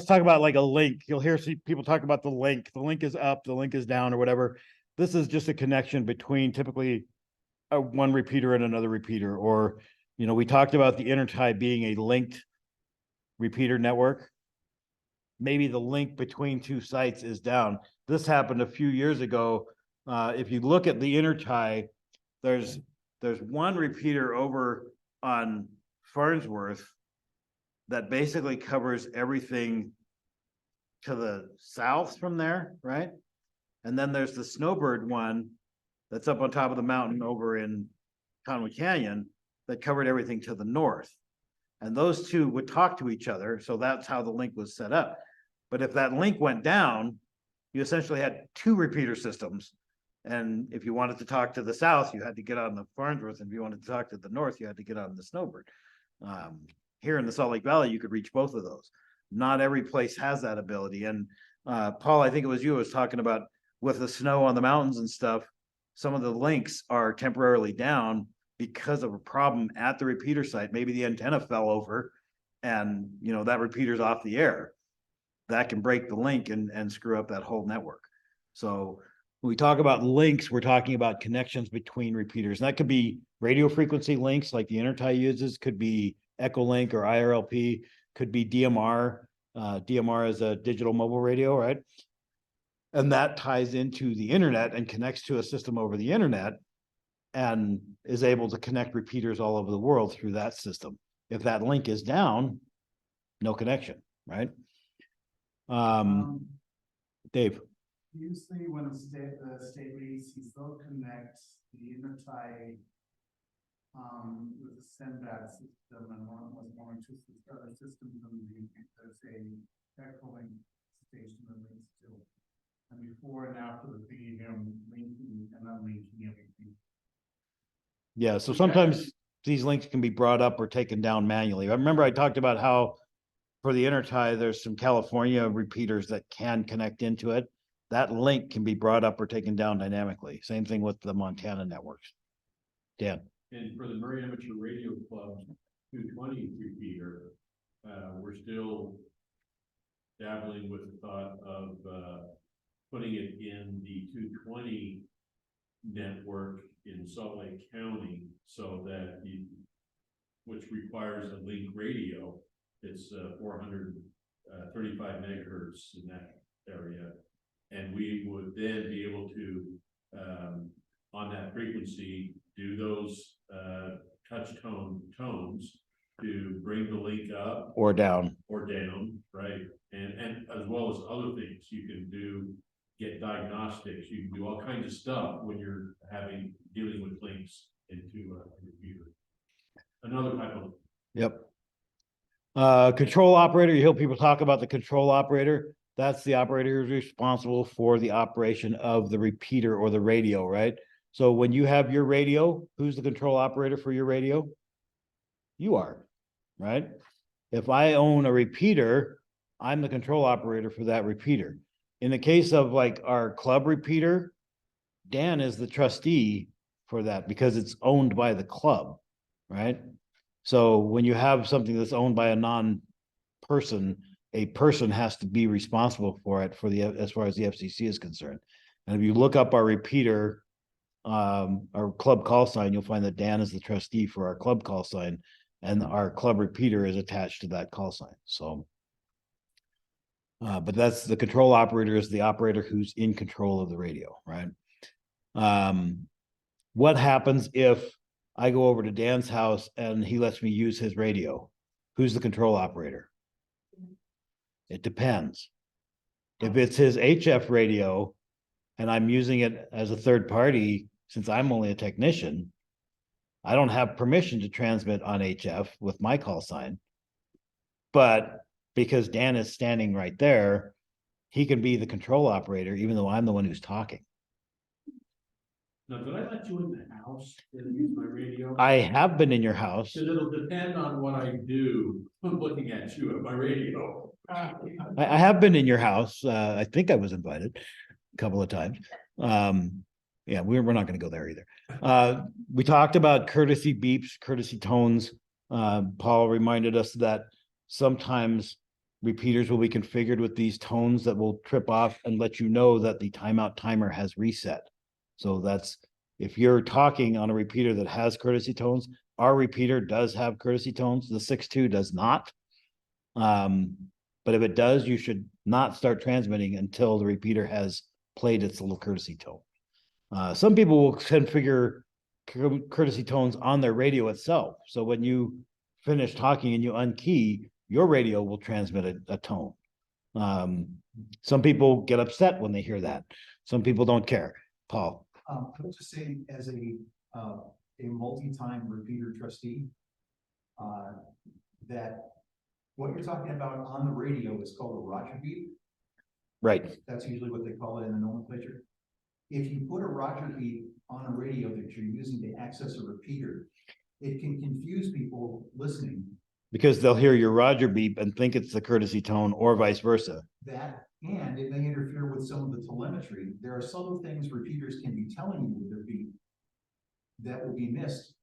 talk about like a link. You'll hear people talk about the link. The link is up, the link is down, or whatever. This is just a connection between typically one repeater and another repeater, or, you know, we talked about the intertie being a linked repeater network. Maybe the link between two sites is down. This happened a few years ago. If you look at the intertie, there's one repeater over on Farnsworth that basically covers everything to the south from there, right? And then there's the Snowbird one that's up on top of the mountain over in Conway Canyon that covered everything to the north. And those two would talk to each other. So that's how the link was set up. But if that link went down, you essentially had two repeater systems. And if you wanted to talk to the south, you had to get on the Farnsworth. And if you wanted to talk to the north, you had to get on the Snowbird. Here in the Salt Lake Valley, you could reach both of those. Not every place has that ability. And Paul, I think it was you, was talking about with the snow on the mountains and stuff, some of the links are temporarily down because of a problem at the repeater site. Maybe the antenna fell over and, you know, that repeater's off the air. That can break the link and screw up that whole network. So when we talk about links, we're talking about connections between repeaters. And that could be radio frequency links like the intertie uses, could be Echolink or IRLP, could be DMR. DMR is a digital mobile radio, right? And that ties into the internet and connects to a system over the internet and is able to connect repeaters all over the world through that system. If that link is down, no connection, right? Dave. Usually when the state agencies, they'll connect the intertie with the sendback system and one or two other systems, and there's a echoing station that links to. And before and after the thing, linking and unlinking everything. Yeah, so sometimes these links can be brought up or taken down manually. I remember I talked about how for the intertie, there's some California repeaters that can connect into it. That link can be brought up or taken down dynamically. Same thing with the Montana networks. Dan. And for the Murray Amateur Radio Club 220 repeater, we're still dabbling with the thought of putting it in the 220 network in Salt Lake County, so that which requires a link radio. It's 435 megahertz in that area, and we would then be able to on that frequency do those touch tone tones to bring the link up Or down. right? And as well as other things you can do, get diagnostics, you can do all kinds of stuff when you're dealing with links into a computer. Another type of. Yep. Control operator, you hear people talk about the control operator. That's the operator who's responsible for the operation of the repeater or the radio, right? So when you have your radio, who's the control operator for your radio? You are, right? If I own a repeater, I'm the control operator for that repeater. In the case of like our club repeater, Dan is the trustee for that because it's owned by the club, right? So when you have something that's owned by a non-person, a person has to be responsible for it as far as the FCC is concerned. And if you look up our repeater, our club call sign, you'll find that Dan is the trustee for our club call sign, and our club repeater is attached to that call sign. So, but that's the control operator, is the operator who's in control of the radio, right? What happens if I go over to Dan's house and he lets me use his radio. Who's the control operator? It depends. If it's his HF radio and I'm using it as a third party, since I'm only a technician, I don't have permission to transmit on HF with my call sign. But because Dan is standing right there, he can be the control operator, even though I'm the one who's talking. Now, did I let you in the house and use my radio? I have been in your house. Cause it'll depend on what I do. I'm looking at you at my radio. I have been in your house. I think I was invited a couple of times. Yeah, we're not gonna go there either. We talked about courtesy beeps, courtesy tones. Paul reminded us that sometimes repeaters will be configured with these tones that will trip off and let you know that the timeout timer has reset. So that's, if you're talking on a repeater that has courtesy tones, our repeater does have courtesy tones, the 6.2 does not. But if it does, you should not start transmitting until the repeater has played its little courtesy tone. Some people will configure courtesy tones on their radio itself. So when you finish talking and you unkey, your radio will transmit a tone. Some people get upset when they hear that. Some people don't care. Paul. I would just say as a multi-time repeater trustee, that what you're talking about on the radio is called a Roger beep. Right. That's usually what they call it in the nomenclature. If you put a Roger beep on a radio that you're using to access a repeater, it can confuse people listening. Because they'll hear your Roger beep and think it's the courtesy tone or vice versa. That, and it may interfere with some of the telemetry. There are subtle things repeaters can be telling you with their beep that will be missed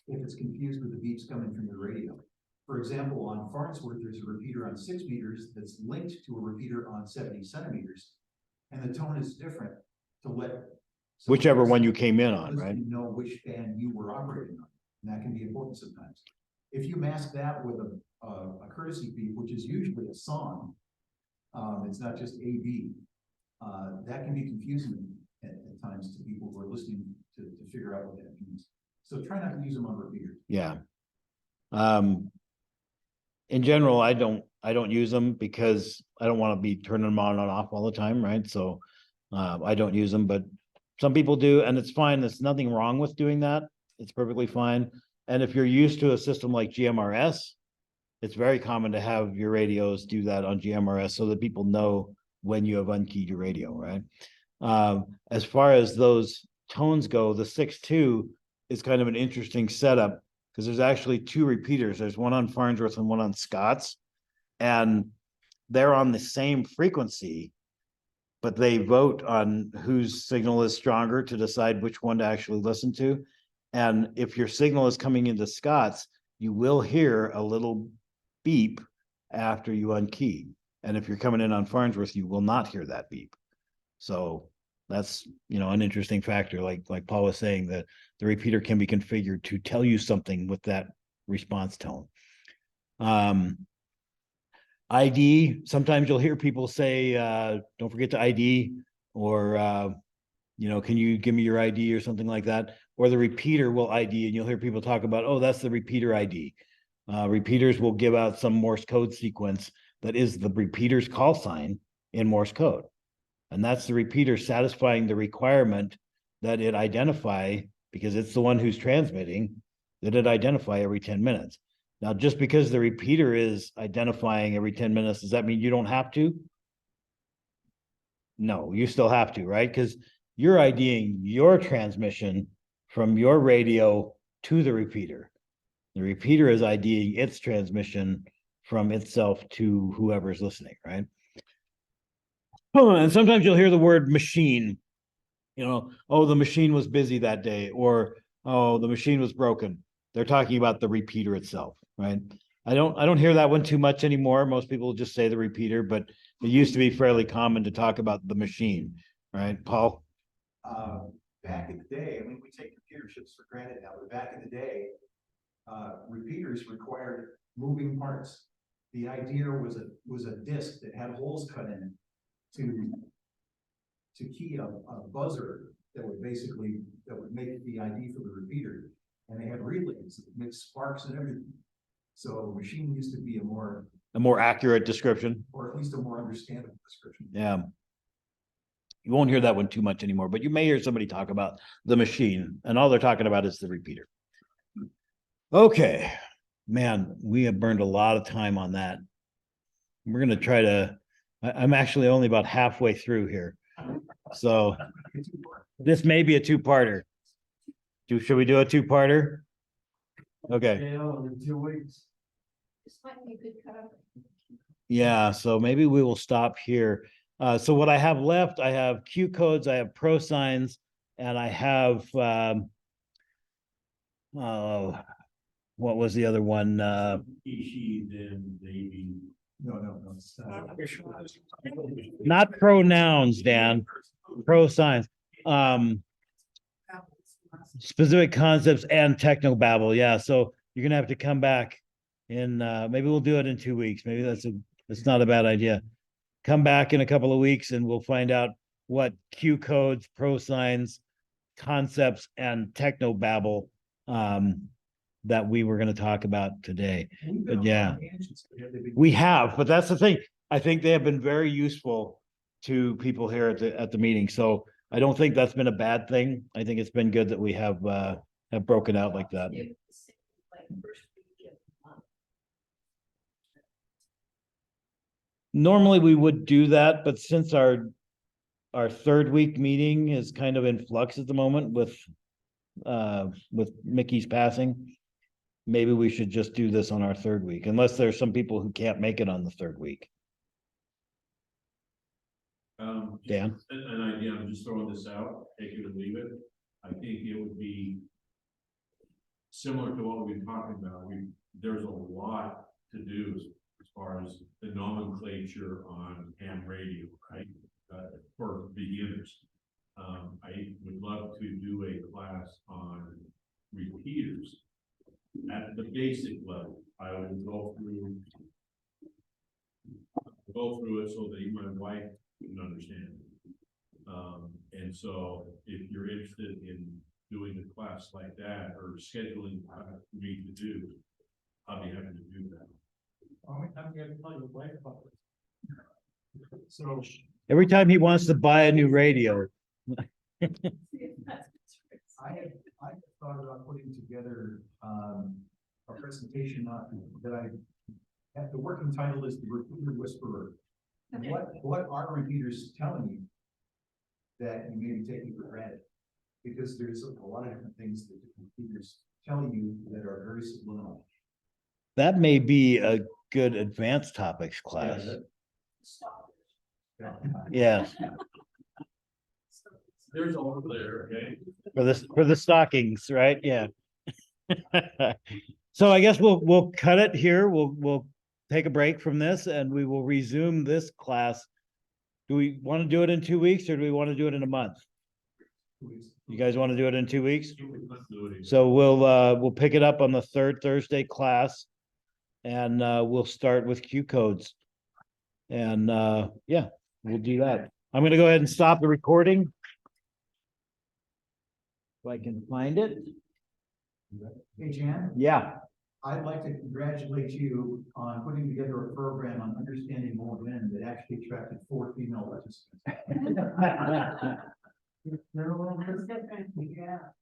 if it's confused with the beeps coming from the radio. For example, on Farnsworth, there's a repeater on 6 meters that's linked to a repeater on 70 centimeters. And the tone is different to let whichever one you came in on, right? You know which band you were operating on. And that can be important sometimes. If you mask that with a courtesy beep, which is usually a song, it's not just a beep, that can be confusing at times to people who are listening to figure out what that means. So try not to use them on repeaters. Yeah. In general, I don't use them because I don't want to be turning them on and off all the time, right? So I don't use them, but some people do, and it's fine. There's nothing wrong with doing that. It's perfectly fine. And if you're used to a system like GMRS, it's very common to have your radios do that on GMRS so that people know when you have unkeyed your radio, right? As far as those tones go, the 6.2 is kind of an interesting setup because there's actually 2 repeaters. There's one on Farnsworth and one on Scott's, and they're on the same frequency, but they vote on whose signal is stronger to decide which one to actually listen to. And if your signal is coming into Scott's, you will hear a little beep after you unkey. And if you're coming in on Farnsworth, you will not hear that beep. So that's, an interesting factor. Like Paul was saying, that the repeater can be configured to tell you something with that response tone. ID, sometimes you'll hear people say, don't forget to ID, or, can you give me your ID or something like that? Or the repeater will ID, and you'll hear people talk about, oh, that's the repeater ID. Repeaters will give out some Morse code sequence that is the repeater's call sign in Morse code. And that's the repeater satisfying the requirement that it identify, because it's the one who's transmitting, that it identify every 10 minutes. Now, just because the repeater is identifying every 10 minutes, does that mean you don't have to? No, you still have to, right? Because you're IDing your transmission from your radio to the repeater. The repeater is IDing its transmission from itself to whoever's listening, right? And sometimes you'll hear the word machine, oh, the machine was busy that day, or, oh, the machine was broken. They're talking about the repeater itself, right? I don't hear that one too much anymore. Most people just say the repeater, but it used to be fairly common to talk about the machine, right? Paul? Back in the day, we take computerships for granted now, but back in the day, repeaters required moving parts. The idea was a disc that had holes cut in it to key a buzzer that would make the ID for the repeater. and they had relays with sparks and everything. So machine used to be a more, accurate description. or at least a more understandable description. Yeah. You won't hear that one too much anymore, but you may hear somebody talk about the machine, and all they're talking about is the repeater. Okay, man, we have burned a lot of time on that. We're gonna try to, I'm actually only about halfway through here. So this may be a two-parter. Should we do a two-parter? Okay. In 2 weeks. This might be a good cover. Yeah, so maybe we will stop here. So what I have left, I have Q codes, I have pro signs, and I have what was the other one? He, she, them, they, be. No. Not pronouns, Dan, pro signs. Specific concepts and techno babble. Yeah, so you're gonna have to come back in maybe we'll do it in 2 weeks. Maybe that's not a bad idea. Come back in a couple of weeks and we'll find out what Q codes, pro signs, concepts, and techno babble that we were going to talk about today. But yeah, we have, but that's the thing. I think they have been very useful to people here at the meeting. So I don't think that's been a bad thing. I think it's been good that we have broken out like that. Normally we would do that, but since our third week meeting is kind of in flux at the moment with Mickey's passing, maybe we should just do this on our third week, unless there's some people who can't make it on the third week. Dan? An idea, I'm just throwing this out, take it or leave it. I think it would be similar to what we've been talking about. There's a lot to do as far as the nomenclature on ham radio, right? For beginners. I would love to do a class on repeaters at the basic level. I would go through it so that even my wife can understand. And so if you're interested in doing a class like that or scheduling for me to do, I'll be happy to do that. I'm gonna tell your wife about it. So Every time he wants to buy a new radio. I had thought about putting together a presentation that I have. The working title is The Repeater Whisperer. And what are repeaters telling you that you may be taking for granted? Because there's a lot of different things that the repeaters telling you that are very subliminal. That may be a good advanced topics class. Yeah, There's all there, okay? for the stockings, right? Yeah. So I guess we'll cut it here. We'll take a break from this and we will resume this class. Do we want to do it in 2 weeks or do we want to do it in a month? You guys want to do it in 2 weeks? So we'll pick it up on the third Thursday class and we'll start with Q codes. And yeah, we'll do that. I'm gonna go ahead and stop the recording. If I can find it. Hey, Jan, Yeah. I'd like to congratulate you on putting together a program on understanding more men that actually attracted 4 female participants. I'm still trying to figure out.